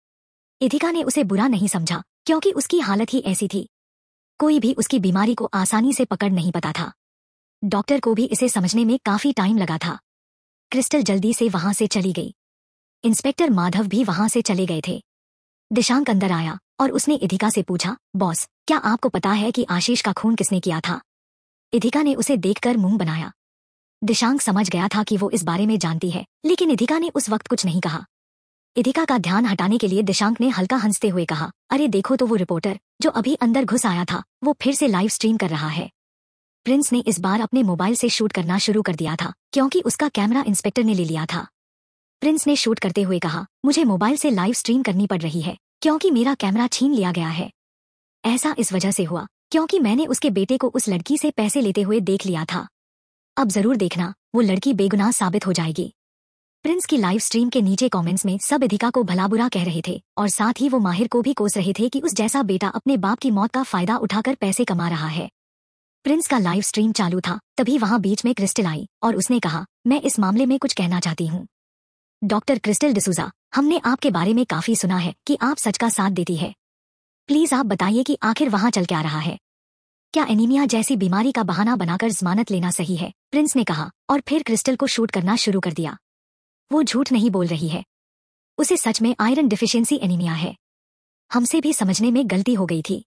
इदिका ने उसे बुरा नहीं समझा, क्योंकि उसकी हालत ही ऐसी थी। कोई भी उसकी बीमारी को आसानी से पकड़ नहीं पाता था। डॉक्टर को भी इसे समझने में काफी टाइम लगा था। क्रिस्टल जल्दी से वहां से चली गई। इंस्पेक्टर माधव भी वहां से चले गए थे। दिशांक अंदर आया और उसने इदिका से पूछा, बॉस, क्या आपको पता है कि आशीष का खून किसने किया था? इदिका ने उसे देखकर मुंह बनाया। दिशांक समझ गया था कि वो इस बारे में जानती है, लेकिन इदिका ने उस वक्त कुछ नहीं कहा। इदिका का ध्यान हटाने के लिए दिशांक ने हल्का हंसते हुए कहा, अरे देखो तो वो रिपोर्टर जो अभी अंदर घुस आया था, वो फिर से लाइव स्ट्रीम कर रहा है। प्रिंस ने इस बार अपने मोबाइल से शूट करना शुरू कर दिया था, क्योंकि उसका कैमरा इंस्पेक्टर ने ले लिया था। प्रिंस ने शूट करते हुए कहा, मुझे मोबाइल से लाइव स्ट्रीम करनी पड़ रही है क्योंकि मेरा कैमरा छीन लिया गया है। ऐसा इस वजह से हुआ क्योंकि मैंने उसके बेटे को उस लड़की से पैसे लेते हुए देख लिया था। अब जरूर देखना, वो लड़की बेगुनाह साबित हो जाएगी। प्रिंस की लाइव स्ट्रीम के नीचे कमेंट्स में सब इदिका को भला बुरा कह रहे थे, और साथ ही वो माहिर को भी कोस रहे थे कि उस जैसा बेटा अपने बाप की मौत का फायदा उठाकर पैसे कमा रहा है। प्रिंस का लाइव स्ट्रीम चालू था, तभी वहां बीच में क्रिस्टल आई और उसने कहा, मैं इस मामले में कुछ कहना चाहती हूँ। डॉक्टर क्रिस्टल डिसूजा, हमने आपके बारे में काफी सुना है कि आप सच का साथ देती है। प्लीज आप बताइए कि आखिर वहां चल क्या रहा है। क्या एनीमिया जैसी बीमारी का बहाना बनाकर जमानत लेना सही है? प्रिंस ने कहा, और फिर क्रिस्टल को शूट करना शुरू कर दिया। वो झूठ नहीं बोल रही है, उसे सच में आयरन डिफिशियंसी एनीमिया है। हमसे भी समझने में गलती हो गई थी।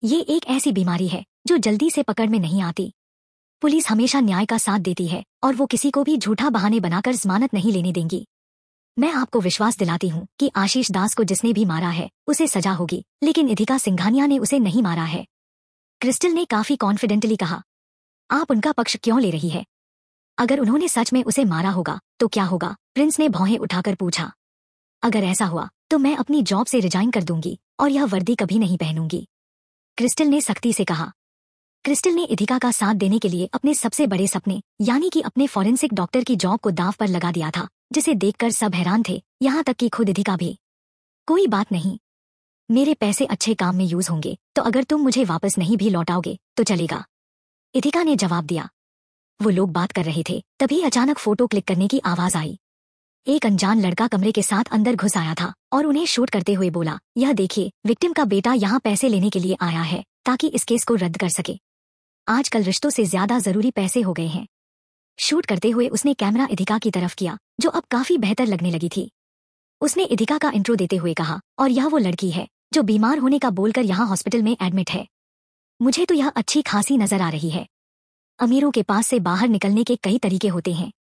ये एक ऐसी बीमारी है जो जल्दी से पकड़ में नहीं आती। पुलिस हमेशा न्याय का साथ देती है और वो किसी को भी झूठा बहाने बनाकर जमानत नहीं लेने देंगी। मैं आपको विश्वास दिलाती हूँ कि आशीष दास को जिसने भी मारा है उसे सजा होगी, लेकिन इदिका सिंघानिया ने उसे नहीं मारा है। क्रिस्टल ने काफी कॉन्फिडेंटली कहा। आप उनका पक्ष क्यों ले रही है? अगर उन्होंने सच में उसे मारा होगा तो क्या होगा? प्रिंस ने भौहें उठाकर पूछा। अगर ऐसा हुआ तो मैं अपनी जॉब से रिजाइन कर दूंगी और यह वर्दी कभी नहीं पहनूंगी, क्रिस्टल ने सख्ती से कहा। क्रिस्टल ने इदिका का साथ देने के लिए अपने सबसे बड़े सपने यानी कि अपने फॉरेंसिक डॉक्टर की जॉब को दांव पर लगा दिया था, जिसे देखकर सब हैरान थे, यहाँ तक कि खुद इदिका भी। कोई बात नहीं, मेरे पैसे अच्छे काम में यूज होंगे, तो अगर तुम मुझे वापस नहीं भी लौटाओगे तो चलेगा, इदिका ने जवाब दिया। वो लोग बात कर रहे थे, तभी अचानक फोटो क्लिक करने की आवाज आई। एक अनजान लड़का कमरे के साथ अंदर घुस आया था और उन्हें शूट करते हुए बोला, यह देखिए, विक्टिम का बेटा यहाँ पैसे लेने के लिए आया है ताकि इस केस को रद्द कर सके। आजकल रिश्तों से ज्यादा जरूरी पैसे हो गए हैं। शूट करते हुए उसने कैमरा इदिका की तरफ किया, जो अब काफी बेहतर लगने लगी थी। उसने इदिका का इंट्रो देते हुए कहा, और यह वो लड़की है जो बीमार होने का बोलकर यहाँ हॉस्पिटल में एडमिट है। मुझे तो यह अच्छी खासी नजर आ रही है। अमीरों के पास से बाहर निकलने के कई तरीके होते हैं,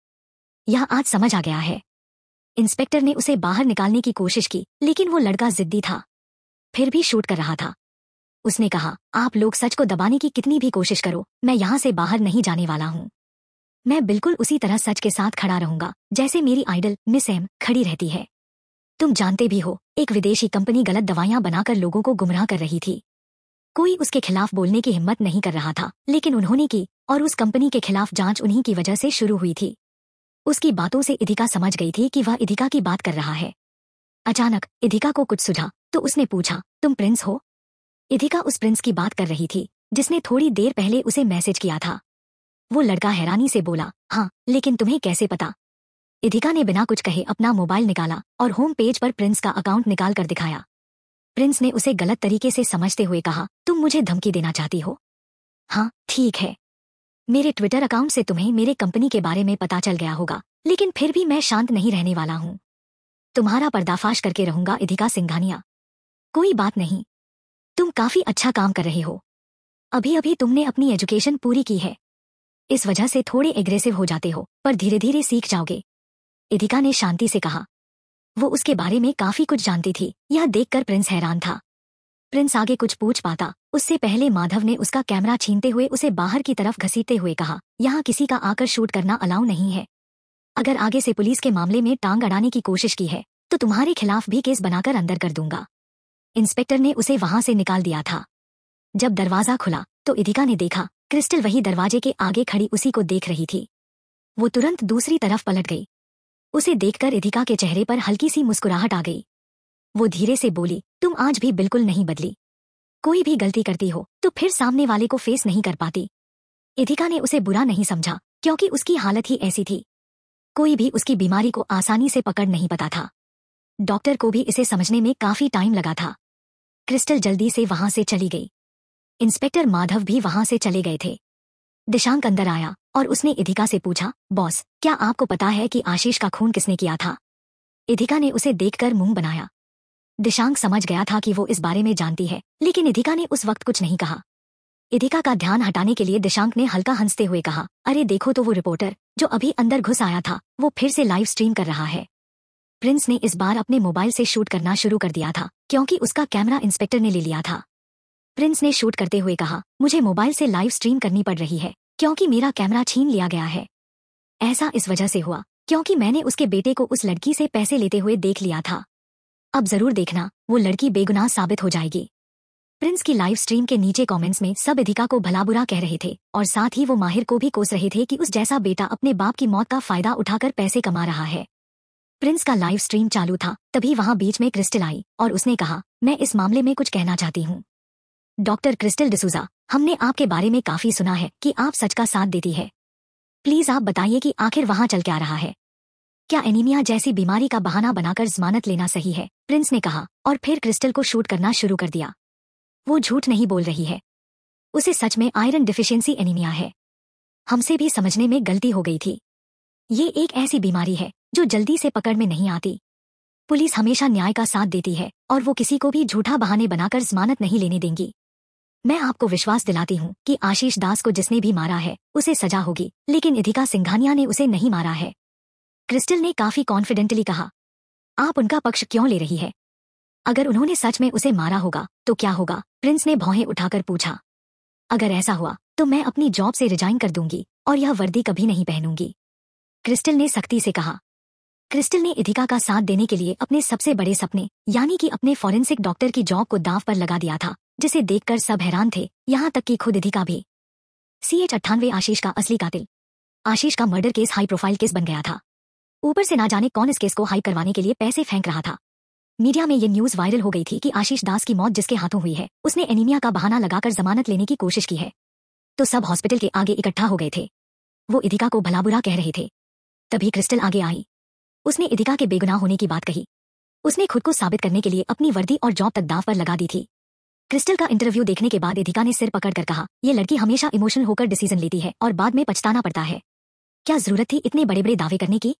यह आज समझ आ गया है। इंस्पेक्टर ने उसे बाहर निकालने की कोशिश की, लेकिन वो लड़का जिद्दी था, फिर भी शूट कर रहा था। उसने कहा, आप लोग सच को दबाने की कितनी भी कोशिश करो, मैं यहाँ से बाहर नहीं जाने वाला हूँ। मैं बिल्कुल उसी तरह सच के साथ खड़ा रहूंगा जैसे मेरी आइडल मिस एम खड़ी रहती है। तुम जानते भी हो, एक विदेशी कंपनी गलत दवाइयां बनाकर लोगों को गुमराह कर रही थी। कोई उसके खिलाफ बोलने की हिम्मत नहीं कर रहा था, लेकिन उन्होंने की, और उस कंपनी के खिलाफ जांच उन्हीं की वजह से शुरू हुई थी। उसकी बातों से इदिका समझ गई थी कि वह इदिका की बात कर रहा है। अचानक इदिका को कुछ सूझा, तो उसने पूछा, तुम प्रिंस हो? इदिका उस प्रिंस की बात कर रही थी जिसने थोड़ी देर पहले उसे मैसेज किया था। वो लड़का हैरानी से बोला, हाँ, लेकिन तुम्हें कैसे पता? इदिका ने बिना कुछ कहे अपना मोबाइल निकाला और होम पेज पर प्रिंस का अकाउंट निकाल कर दिखाया। प्रिंस ने उसे गलत तरीके से समझते हुए कहा, तुम मुझे धमकी देना चाहती हो? हाँ, ठीक है। मेरे ट्विटर अकाउंट से तुम्हें मेरे कंपनी के बारे में पता चल गया होगा, लेकिन फिर भी मैं शांत नहीं रहने वाला हूँ। तुम्हारा पर्दाफाश करके रहूंगा इदिका सिंघानिया। कोई बात नहीं, तुम काफी अच्छा काम कर रहे हो। अभी अभी तुमने अपनी एजुकेशन पूरी की है, इस वजह से थोड़े एग्रेसिव हो जाते हो, पर धीरे धीरे सीख जाओगे। इदिका ने शांति से कहा। वो उसके बारे में काफी कुछ जानती थी, यह देखकर प्रिंस हैरान था। प्रिंस आगे कुछ पूछ पाता उससे पहले माधव ने उसका कैमरा छीनते हुए उसे बाहर की तरफ घसीटते हुए कहा, यहाँ किसी का आकर शूट करना अलाउ नहीं है। अगर आगे से पुलिस के मामले में टांग अड़ाने की कोशिश की है तो तुम्हारे खिलाफ भी केस बनाकर अंदर कर दूंगा। इंस्पेक्टर ने उसे वहां से निकाल दिया था। जब दरवाजा खुला तो इदिका ने देखा क्रिस्टल वही दरवाजे के आगे खड़ी उसी को देख रही थी। वो तुरंत दूसरी तरफ पलट गई। उसे देखकर इदिका के चेहरे पर हल्की सी मुस्कुराहट आ गई। वो धीरे से बोली, तुम आज भी बिल्कुल नहीं बदली। कोई भी गलती करती हो तो फिर सामने वाले को फेस नहीं कर पाती। इदिका ने उसे बुरा नहीं समझा, क्योंकि उसकी हालत ही ऐसी थी। कोई भी उसकी बीमारी को आसानी से पकड़ नहीं पाता था। डॉक्टर को भी इसे समझने में काफी टाइम लगा था। क्रिस्टल जल्दी से वहां से चली गई। इंस्पेक्टर माधव भी वहां से चले गए थे। दिशांक अंदर आया और उसने इदिका से पूछा, बॉस, क्या आपको पता है कि आशीष का खून किसने किया था? इदिका ने उसे देखकर मुंह बनाया। दिशांक समझ गया था कि वो इस बारे में जानती है, लेकिन इदिका ने उस वक्त कुछ नहीं कहा। इदिका का ध्यान हटाने के लिए दिशांक ने हल्का हंसते हुए कहा, अरे देखो तो वो रिपोर्टर जो अभी अंदर घुस आया था, वो फिर से लाइव स्ट्रीम कर रहा है। प्रिंस ने इस बार अपने मोबाइल से शूट करना शुरू कर दिया था, क्योंकि उसका कैमरा इंस्पेक्टर ने ले लिया था। प्रिंस ने शूट करते हुए कहा, मुझे मोबाइल से लाइव स्ट्रीम करनी पड़ रही है क्योंकि मेरा कैमरा छीन लिया गया है। ऐसा इस वजह से हुआ क्योंकि मैंने उसके बेटे को उस लड़की से पैसे लेते हुए देख लिया था। अब जरूर देखना, वो लड़की बेगुनाह साबित हो जाएगी। प्रिंस की लाइव स्ट्रीम के नीचे कमेंट्स में सब इदिका को भला बुरा कह रहे थे, और साथ ही वो माहिर को भी कोस रहे थे कि उस जैसा बेटा अपने बाप की मौत का फायदा उठाकर पैसे कमा रहा है। प्रिंस का लाइव स्ट्रीम चालू था, तभी वहां बीच में क्रिस्टल आई और उसने कहा, मैं इस मामले में कुछ कहना चाहती हूँ। डॉक्टर क्रिस्टल डिसूजा, हमने आपके बारे में काफी सुना है कि आप सच का साथ देती है। प्लीज आप बताइए कि आखिर वहां चल क्या रहा है। क्या एनीमिया जैसी बीमारी का बहाना बनाकर जमानत लेना सही है? प्रिंस ने कहा, और फिर क्रिस्टल को शूट करना शुरू कर दिया। वो झूठ नहीं बोल रही है, उसे सच में आयरन डिफिशियंसी एनीमिया है। हमसे भी समझने में गलती हो गई थी। ये एक ऐसी बीमारी है जो जल्दी से पकड़ में नहीं आती। पुलिस हमेशा न्याय का साथ देती है और वो किसी को भी झूठा बहाने बनाकर जमानत नहीं लेने देंगी। मैं आपको विश्वास दिलाती हूँ कि आशीष दास को जिसने भी मारा है उसे सजा होगी, लेकिन इदिका सिंघानिया ने उसे नहीं मारा है। क्रिस्टल ने काफी कॉन्फिडेंटली कहा, आप उनका पक्ष क्यों ले रही है? अगर उन्होंने सच में उसे मारा होगा तो क्या होगा? प्रिंस ने भौहें उठाकर पूछा। अगर ऐसा हुआ तो मैं अपनी जॉब से रिजाइन कर दूंगी और यह वर्दी कभी नहीं पहनूंगी, क्रिस्टल ने सख्ती से कहा। क्रिस्टल ने इदिका का साथ देने के लिए अपने सबसे बड़े सपने यानी कि अपने फॉरेंसिक डॉक्टर की जॉब को दांव पर लगा दिया था, जिसे देखकर सब हैरान थे, यहाँ तक कि खुद इदिका भी। CH98 आशीष का असली कातिल। आशीष का murder case high profile case बन गया था। ऊपर से ना जाने कौन इस केस को हाइप करवाने के लिए पैसे फेंक रहा था। मीडिया में ये न्यूज वायरल हो गई थी कि आशीष दास की मौत जिसके हाथों हुई है उसने एनीमिया का बहाना लगाकर जमानत लेने की कोशिश की है। तो सब हॉस्पिटल के आगे इकट्ठा हो गए थे। वो इदिका को भला बुरा कह रहे थे। तभी क्रिस्टल आगे आई। उसने इदिका के बेगुनाह होने की बात कही। उसने खुद को साबित करने के लिए अपनी वर्दी और जॉब तक दांव पर लगा दी थी। क्रिस्टल का इंटरव्यू देखने के बाद इथिका ने सिर पकड़कर कहा, ये लड़की हमेशा इमोशनल होकर डिसीजन लेती है और बाद में पछताना पड़ता है। क्या जरूरत थी इतने बड़े बड़े दावे करने की?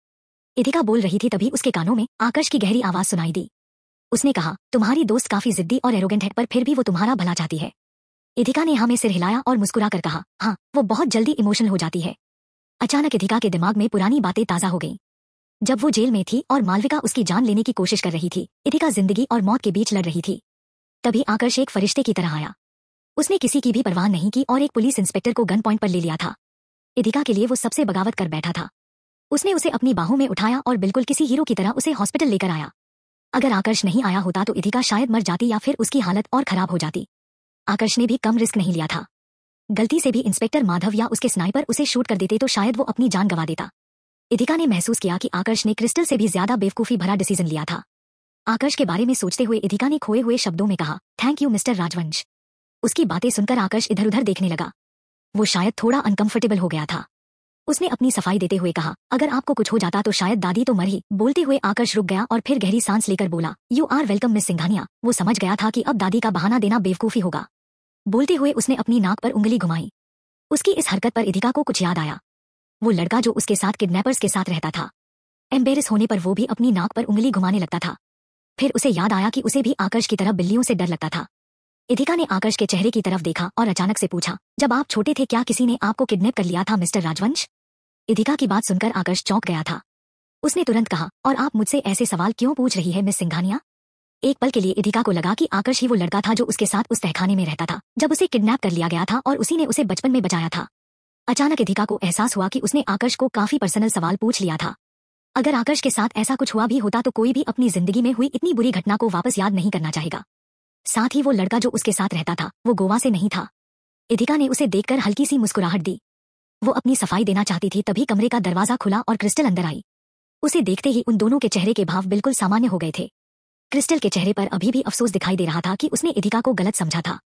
इथिका बोल रही थी तभी उसके कानों में आकाश की गहरी आवाज सुनाई दी। उसने कहा, तुम्हारी दोस्त काफी जिद्दी और एरोगेंट है, पर फिर भी वो तुम्हारा भला चाहती है। इथिका ने हाँ में सिर हिलाया और मुस्कुरा कर कहा, हाँ, वो बहुत जल्दी इमोशनल हो जाती है। अचानक इथिका के दिमाग में पुरानी बातें ताजा हो गईं। जब वो जेल में थी और मालविका उसकी जान लेने की कोशिश कर रही थी, इथिका जिंदगी और मौत के बीच लड़ रही थी। तभी आकाश एक फरिश्ते की तरह आया। उसने किसी की भी परवाह नहीं की और एक पुलिस इंस्पेक्टर को गन पॉइंट पर ले लिया था। इथिका के लिए वो सबसे बगावत कर बैठा था। उसने उसे अपनी बाहों में उठाया और बिल्कुल किसी हीरो की तरह उसे हॉस्पिटल लेकर आया। अगर आकाश नहीं आया होता तो इथिका शायद मर जाती या फिर उसकी हालत और खराब हो जाती। आकाश ने भी कम रिस्क नहीं लिया था। गलती से भी इंस्पेक्टर माधव या उसके स्नाइपर उसे शूट कर देते तो शायद वो अपनी जान गंवा देता। इथिका ने महसूस किया कि आकाश ने क्रिस्टल से भी ज्यादा बेवकूफी भरा डिसीजन लिया था। आकाश के बारे में सोचते हुए इथिका ने खोए हुए शब्दों में कहा, थैंक यू मिस्टर राजवंश। उसकी बातें सुनकर आकाश इधर उधर देखने लगा। वो शायद थोड़ा अनकंफर्टेबल हो गया था। उसने अपनी सफाई देते हुए कहा, अगर आपको कुछ हो जाता तो शायद दादी तो मर ही। बोलते हुए आकाश रुक गया और फिर गहरी सांस लेकर बोला, you are welcome miss Singhania. वो समझ गया था कि अब दादी का बहाना देना बेवकूफी होगा। बोलते हुए उसने अपनी नाक पर उंगली घुमाई। उसकी इस हरकत पर इथिका को कुछ याद आया। वो लड़का जो उसके साथ किडनैपर्स के साथ रहता था। एम्बेरस होने पर वो भी अपनी नाक पर उंगली घुमाने लगता था। फिर उसे याद आया कि उसे भी आकाश की तरह बिल्लियों से डर लगता था। इथिका ने आकाश के चेहरे की तरफ देखा और अचानक से पूछा, जब आप छोटे थे क्या किसी ने आपको किडनैप कर लिया था मिस्टर राजवंश? इथिका की बात सुनकर आकाश चौंक गया था। उसने तुरंत कहा, और आप मुझसे ऐसे सवाल क्यों पूछ रही है मिस सिंघानिया? एक पल के लिए इथिका को लगा कि आकाश ही वो लड़का था जो उसके साथ उस तहखाने में रहता था जब उसे किडनैप कर लिया गया था और उसी ने उसे बचपन में बचाया था। अचानक इथिका को एहसास हुआ कि उसने आकाश को काफी पर्सनल सवाल पूछ लिया था। अगर आकाश के साथ ऐसा कुछ हुआ भी होता तो कोई भी अपनी जिंदगी में हुई इतनी बुरी घटना को वापस याद नहीं करना चाहेगा। साथ ही वो लड़का जो उसके साथ रहता था वो गोवा से नहीं था। इथिका ने उसे देखकर हल्की सी मुस्कुराहट दी। वो अपनी सफाई देना चाहती थी तभी कमरे का दरवाजा खुला और क्रिस्टल अंदर आई। उसे देखते ही उन दोनों के चेहरे के भाव बिल्कुल सामान्य हो गए थे। क्रिस्टल के चेहरे पर अभी भी अफसोस दिखाई दे रहा था कि उसने इथिका को गलत समझा था।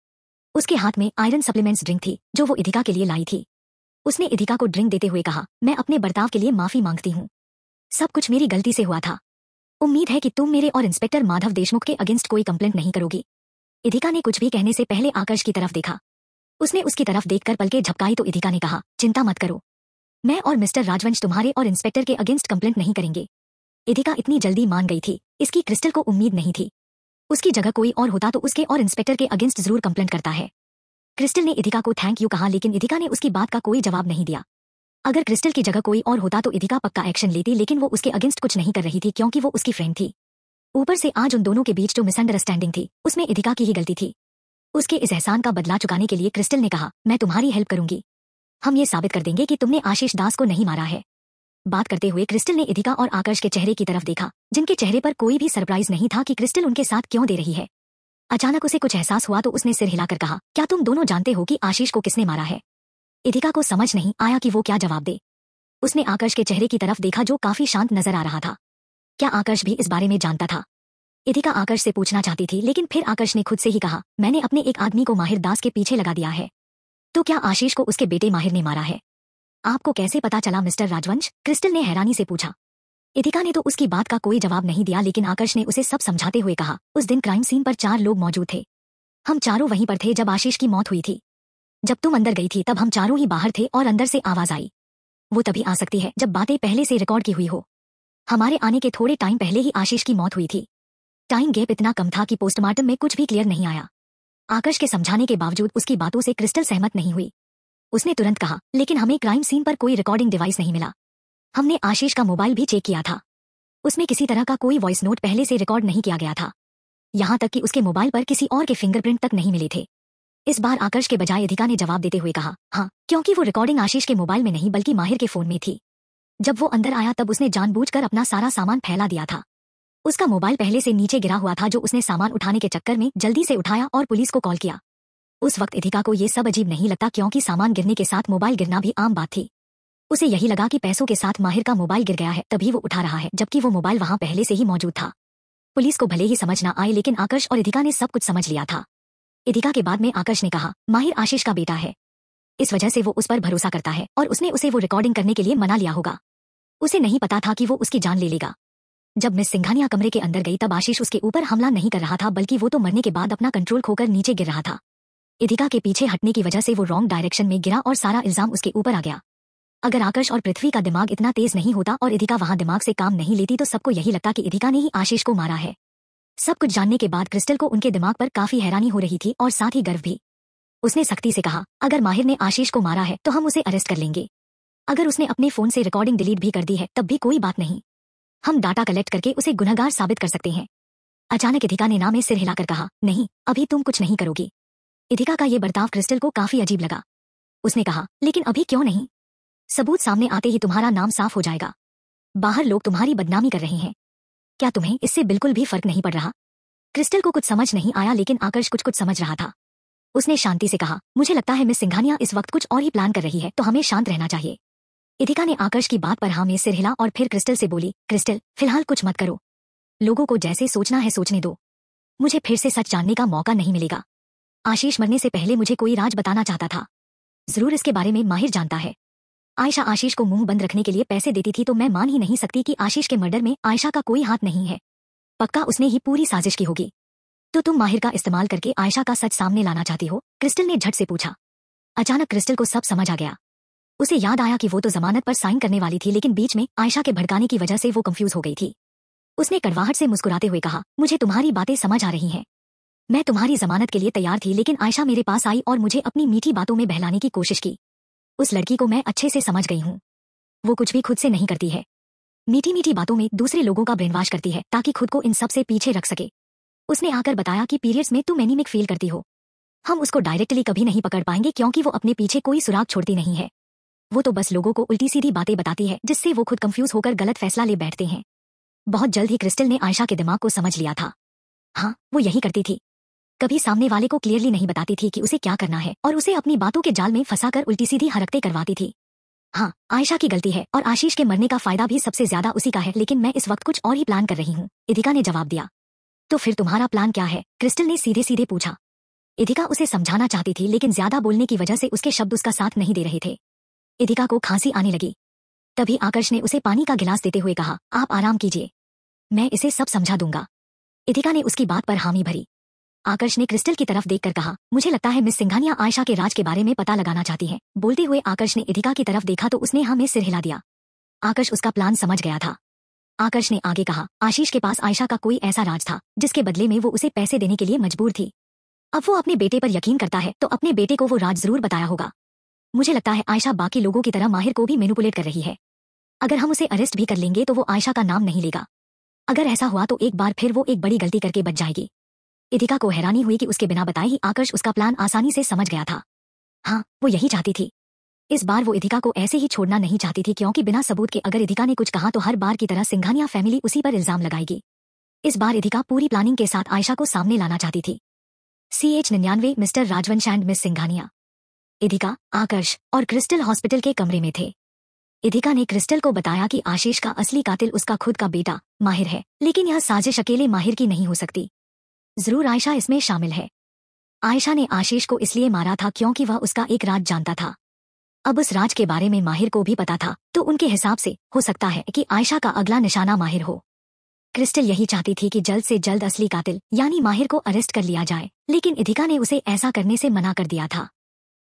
उसके हाथ में आयरन सप्लीमेंट्स ड्रिंक थी जो वो इथिका के लिए लाई थी। उसने इथिका को ड्रिंक देते हुए कहा, मैं अपने बर्ताव के लिए माफी मांगती हूँ। सब कुछ मेरी गलती से हुआ था। उम्मीद है कि तुम मेरे और इंस्पेक्टर माधव देशमुख के अगेंस्ट कोई कंप्लेंट नहीं करोगी। इथिका ने कुछ भी कहने से पहले आकाश की तरफ देखा। उसने उसकी तरफ देखकर पलकें झपकाई तो इथिका ने कहा, चिंता मत करो, मैं और मिस्टर राजवंश तुम्हारे और इंस्पेक्टर के अगेंस्ट कंप्लेंट नहीं करेंगे। इथिका इतनी जल्दी मान गई थी, इसकी क्रिस्टल को उम्मीद नहीं थी। उसकी जगह कोई और होता तो उसके और इंस्पेक्टर के अगेंस्ट जरूर कंप्लेंट करता है। क्रिस्टल ने इथिका को थैंक यू कहा लेकिन इथिका ने उसकी बात का कोई जवाब नहीं दिया। अगर क्रिस्टल की जगह कोई और होता तो इथिका पक्का एक्शन लेती, लेकिन वो उसके अगेंस्ट कुछ नहीं कर रही थी क्योंकि वो उसकी फ्रेंड थी। ऊपर से आज उन दोनों के बीच जो मिसअंडरस्टैंडिंग थी उसमें इथिका की ही गलती थी। उसके इस एहसान का बदला चुकाने के लिए क्रिस्टल ने कहा, मैं तुम्हारी हेल्प करूंगी। हम ये साबित कर देंगे कि तुमने आशीष दास को नहीं मारा है। बात करते हुए क्रिस्टल ने इथिका और आकाश के चेहरे की तरफ देखा, जिनके चेहरे पर कोई भी सरप्राइज नहीं था कि क्रिस्टल उनके साथ क्यों दे रही है। अचानक उसे कुछ एहसास हुआ तो उसने सिर हिलाकर कहा, क्या तुम दोनों जानते हो कि आशीष को किसने मारा है? इथिका को समझ नहीं आया कि वो क्या जवाब दे। उसने आकाश के चेहरे की तरफ देखा जो काफी शांत नजर आ रहा था। क्या आकाश भी इस बारे में जानता था? इथिका आकाश से पूछना चाहती थी लेकिन फिर आकाश ने खुद से ही कहा, मैंने अपने एक आदमी को माहिर दास के पीछे लगा दिया है। तो क्या आशीष को उसके बेटे माहिर ने मारा है? आपको कैसे पता चला मिस्टर राजवंश? क्रिस्टल ने हैरानी से पूछा। इथिका ने तो उसकी बात का कोई जवाब नहीं दिया लेकिन आकाश ने उसे सब समझाते हुए कहा, उस दिन क्राइम सीन पर 4 लोग मौजूद थे। हम चारों वहीं पर थे जब आशीष की मौत हुई थी। जब तुम अंदर गई थी तब हम चारों ही बाहर थे और अंदर से आवाज आई। वो तभी आ सकती है जब बातें पहले से रिकॉर्ड की हुई हो। हमारे आने के थोड़े टाइम पहले ही आशीष की मौत हुई थी। टाइम गैप इतना कम था कि पोस्टमार्टम में कुछ भी क्लियर नहीं आया। आकाश के समझाने के बावजूद उसकी बातों से क्रिस्टल सहमत नहीं हुई। उसने तुरंत कहा, लेकिन हमें क्राइम सीन पर कोई रिकॉर्डिंग डिवाइस नहीं मिला। हमने आशीष का मोबाइल भी चेक किया था, उसमें किसी तरह का कोई वॉइस नोट पहले से रिकॉर्ड नहीं किया गया था। यहाँ तक कि उसके मोबाइल पर किसी और के फिंगरप्रिंट तक नहीं मिले थे। इस बार आकाश के बजाय इथिका ने जवाब देते हुए कहा, हाँ, क्योंकि वो रिकॉर्डिंग आशीष के मोबाइल में नहीं बल्कि माहिर के फोन में थी। जब वो अंदर आया तब उसने जानबूझकर अपना सारा सामान फैला दिया था। उसका मोबाइल पहले से नीचे गिरा हुआ था जो उसने सामान उठाने के चक्कर में जल्दी से उठाया और पुलिस को कॉल किया। उस वक्त इथिका को ये सब अजीब नहीं लगता क्योंकि सामान गिरने के साथ मोबाइल गिरना भी आम बात थी। उसे यही लगा कि पैसों के साथ माहिर का मोबाइल गिर गया है तभी वो उठा रहा है, जबकि वो मोबाइल वहां पहले से ही मौजूद था। पुलिस को भले ही समझ ना आए लेकिन आकाश और इथिका ने सब कुछ समझ लिया था। इथिका के बाद में आकाश ने कहा, माहिर आशीष का बेटा है, इस वजह से वो उस पर भरोसा करता है और उसने उसे वो रिकॉर्डिंग करने के लिए मना लिया होगा। उसे नहीं पता था कि वो उसकी जान ले लेगा। जब मिस सिंघानिया कमरे के अंदर गई तब आशीष उसके ऊपर हमला नहीं कर रहा था, बल्कि वो तो मरने के बाद अपना कंट्रोल खोकर नीचे गिर रहा था। इदिका के पीछे हटने की वजह से वो रॉन्ग डायरेक्शन में गिरा और सारा इल्जाम उसके ऊपर आ गया। अगर आकाश और पृथ्वी का दिमाग इतना तेज नहीं होता और इदिका वहां दिमाग से काम नहीं लेती तो सबको यही लगता कि इदिका ने ही आशीष को मारा है। सब कुछ जानने के बाद क्रिस्टल को उनके दिमाग पर काफी हैरानी हो रही थी और साथ ही गर्व भी। उसने सख्ती से कहा, अगर माहिर ने आशीष को मारा है तो हम उसे अरेस्ट कर लेंगे। अगर उसने अपने फोन से रिकॉर्डिंग डिलीट भी कर दी है तब भी कोई बात नहीं, हम डाटा कलेक्ट करके उसे गुनहगार साबित कर सकते हैं। अचानक इदिका ने ना में सिर हिलाकर कहा, नहीं, अभी तुम कुछ नहीं करोगी। इदिका का ये बर्ताव क्रिस्टल को काफी अजीब लगा। उसने कहा, लेकिन अभी क्यों नहीं? सबूत सामने आते ही तुम्हारा नाम साफ हो जाएगा। बाहर लोग तुम्हारी बदनामी कर रहे हैं। क्या तुम्हें इससे बिल्कुल भी फर्क नहीं पड़ रहा? क्रिस्टल को कुछ समझ नहीं आया, लेकिन आकाश कुछ कुछ समझ रहा था। उसने शांति से कहा, मुझे लगता है मिस सिंघानिया इस वक्त कुछ और ही प्लान कर रही है, तो हमें शांत रहना चाहिए। इदिका ने आकाश की बात पर हाँ में सिर हिला और फिर क्रिस्टल से बोली, क्रिस्टल, फिलहाल कुछ मत करो। लोगों को जैसे सोचना है सोचने दो। मुझे फिर से सच जानने का मौका नहीं मिलेगा। आशीष मरने से पहले मुझे कोई राज बताना चाहता था। जरूर इसके बारे में माहिर जानता है। आयशा आशीष को मुंह बंद रखने के लिए पैसे देती थी, तो मैं मान ही नहीं सकती कि आशीष के मर्डर में आयशा का कोई हाथ नहीं है। पक्का उसने ही पूरी साजिश की होगी। तो तुम माहिर का इस्तेमाल करके आयशा का सच सामने लाना चाहती हो? क्रिस्टल ने झट से पूछा। अचानक क्रिस्टल को सब समझ आ गया। उसे याद आया कि वो तो जमानत पर साइन करने वाली थी, लेकिन बीच में आयशा के भड़काने की वजह से वो कंफ्यूज हो गई थी। उसने कड़वाहट से मुस्कुराते हुए कहा, मुझे तुम्हारी बातें समझ आ रही हैं। मैं तुम्हारी जमानत के लिए तैयार थी, लेकिन आयशा मेरे पास आई और मुझे अपनी मीठी बातों में बहलाने की कोशिश की। उस लड़की को मैं अच्छे से समझ गई हूँ। वो कुछ भी खुद से नहीं करती है। मीठी मीठी बातों में दूसरे लोगों का ब्रेन वॉश करती है ताकि खुद को इन सब से पीछे रख सके। उसने आकर बताया कि पीरियड्स में तुम एनीमिक फील करती हो। हम उसको डायरेक्टली कभी नहीं पकड़ पाएंगे क्योंकि वो अपने पीछे कोई सुराग छोड़ती नहीं है। वो तो बस लोगों को उल्टी सीधी बातें बताती है, जिससे वो खुद कंफ्यूज होकर गलत फैसला ले बैठते हैं। बहुत जल्द ही क्रिस्टल ने आयशा के दिमाग को समझ लिया था। हाँ, वो यही करती थी। कभी सामने वाले को क्लियरली नहीं बताती थी कि उसे क्या करना है और उसे अपनी बातों के जाल में फंसाकर उल्टी सीधी हरकतें करवाती थी। हाँ, आयशा की गलती है और आशीष के मरने का फायदा भी सबसे ज्यादा उसी का है, लेकिन मैं इस वक्त कुछ और ही प्लान कर रही हूँ, इदिका ने जवाब दिया। तो फिर तुम्हारा प्लान क्या है? क्रिस्टल ने सीधे सीधे पूछा। इदिका उसे समझाना चाहती थी, लेकिन ज्यादा बोलने की वजह से उसके शब्द उसका साथ नहीं दे रहे थे। इदिका को खांसी आने लगी। तभी आकाश ने उसे पानी का गिलास देते हुए कहा, आप आराम कीजिए, मैं इसे सब समझा दूंगा। इदिका ने उसकी बात पर हामी भरी। आकाश ने क्रिस्टल की तरफ देखकर कहा, मुझे लगता है मिस सिंघानिया आयशा के राज के बारे में पता लगाना चाहती है। बोलते हुए आकाश ने इदिका की तरफ देखा तो उसने हाँ में सिर हिला दिया। आकाश उसका प्लान समझ गया था। आकाश ने आगे कहा, आशीष के पास आयशा का कोई ऐसा राज था जिसके बदले में वो उसे पैसे देने के लिए मजबूर थी। अब वो अपने बेटे पर यकीन करता है तो अपने बेटे को वो राज जरूर बताया होगा। मुझे लगता है आयशा बाकी लोगों की तरह माहिर को भी मैनिपुलेट कर रही है। अगर हम उसे अरेस्ट भी कर लेंगे तो वो आयशा का नाम नहीं लेगा। अगर ऐसा हुआ तो एक बार फिर वो एक बड़ी गलती करके बच जाएगी। इदिका को हैरानी हुई कि उसके बिना बताए ही आकाश उसका प्लान आसानी से समझ गया था। हाँ, वो यही चाहती थी। इस बार वो इदिका को ऐसे ही छोड़ना नहीं चाहती थी, क्योंकि बिना सबूत के अगर इदिका ने कुछ कहा तो हर बार की तरह सिंघानिया फैमिली उसी पर इल्जाम लगाएगी। इस बार इदिका पूरी प्लानिंग के साथ आयशा को सामने लाना चाहती थी। CH99 मिस्टर राजवंश एंड मिस सिंघानिया। इदिका, आकाश और क्रिस्टल हॉस्पिटल के कमरे में थे। इदिका ने क्रिस्टल को बताया कि आशीष का असली कातिल उसका खुद का बेटा माहिर है, लेकिन यह साजिश अकेले माहिर की नहीं हो सकती। जरूर आयशा इसमें शामिल है। आयशा ने आशीष को इसलिए मारा था क्योंकि वह उसका एक राज जानता था। अब उस राज के बारे में माहिर को भी पता था, तो उनके हिसाब से हो सकता है कि आयशा का अगला निशाना माहिर हो। क्रिस्टल यही चाहती थी कि जल्द से जल्द असली कातिल यानी माहिर को अरेस्ट कर लिया जाए, लेकिन इदिका ने उसे ऐसा करने से मना कर दिया था।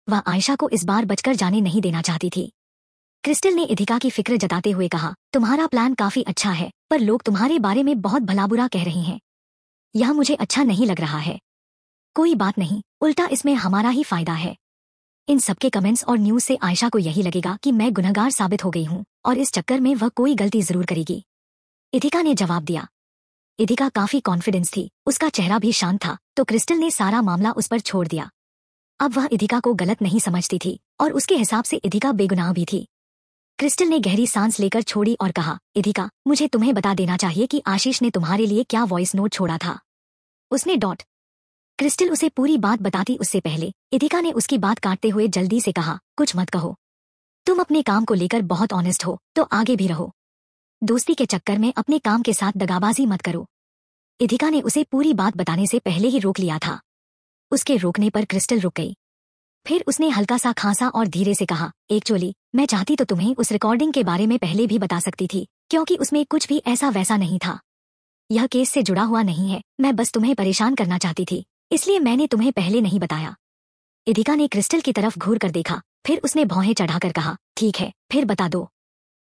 वह आयशा को इस बार बचकर जाने नहीं देना चाहती थी। क्रिस्टल ने इदिका की फिक्र जताते हुए कहा, तुम्हारा प्लान काफी अच्छा है, पर लोग तुम्हारे बारे में बहुत भला बुरा कह रहे हैं। यह मुझे अच्छा नहीं लग रहा है। कोई बात नहीं, उल्टा इसमें हमारा ही फायदा है। इन सबके कमेंट्स और न्यूज से आयशा को यही लगेगा कि मैं गुनहगार साबित हो गई हूँ और इस चक्कर में वह कोई गलती जरूर करेगी, इदिका ने जवाब दिया। इदिका काफी कॉन्फिडेंस थी, उसका चेहरा भी शांत था, तो क्रिस्टल ने सारा मामला उस पर छोड़ दिया। अब वह इदिका को गलत नहीं समझती थी और उसके हिसाब से इदिका बेगुनाह भी थी। क्रिस्टल ने गहरी सांस लेकर छोड़ी और कहा, इदिका, मुझे तुम्हें बता देना चाहिए कि आशीष ने तुम्हारे लिए क्या वॉइस नोट छोड़ा था। उसने डॉट। क्रिस्टल उसे पूरी बात बताती उससे पहले इदिका ने उसकी बात काटते हुए जल्दी से कहा, कुछ मत कहो। तुम अपने काम को लेकर बहुत ऑनेस्ट हो, तो आगे भी रहो। दोस्ती के चक्कर में अपने काम के साथ दगाबाजी मत करो। इदिका ने उसे पूरी बात बताने से पहले ही रोक लिया था। उसके रोकने पर क्रिस्टल रुक गई। फिर उसने हल्का सा खांसा और धीरे से कहा, एक्चुअली मैं चाहती तो तुम्हें उस रिकॉर्डिंग के बारे में पहले भी बता सकती थी, क्योंकि उसमें कुछ भी ऐसा वैसा नहीं था। यह केस से जुड़ा हुआ नहीं है, मैं बस तुम्हें परेशान करना चाहती थी, इसलिए मैंने तुम्हें पहले नहीं बताया। इदिका ने क्रिस्टल की तरफ घूर कर देखा, फिर उसने भौहें चढ़ाकर कहा, ठीक है, फिर बता दो।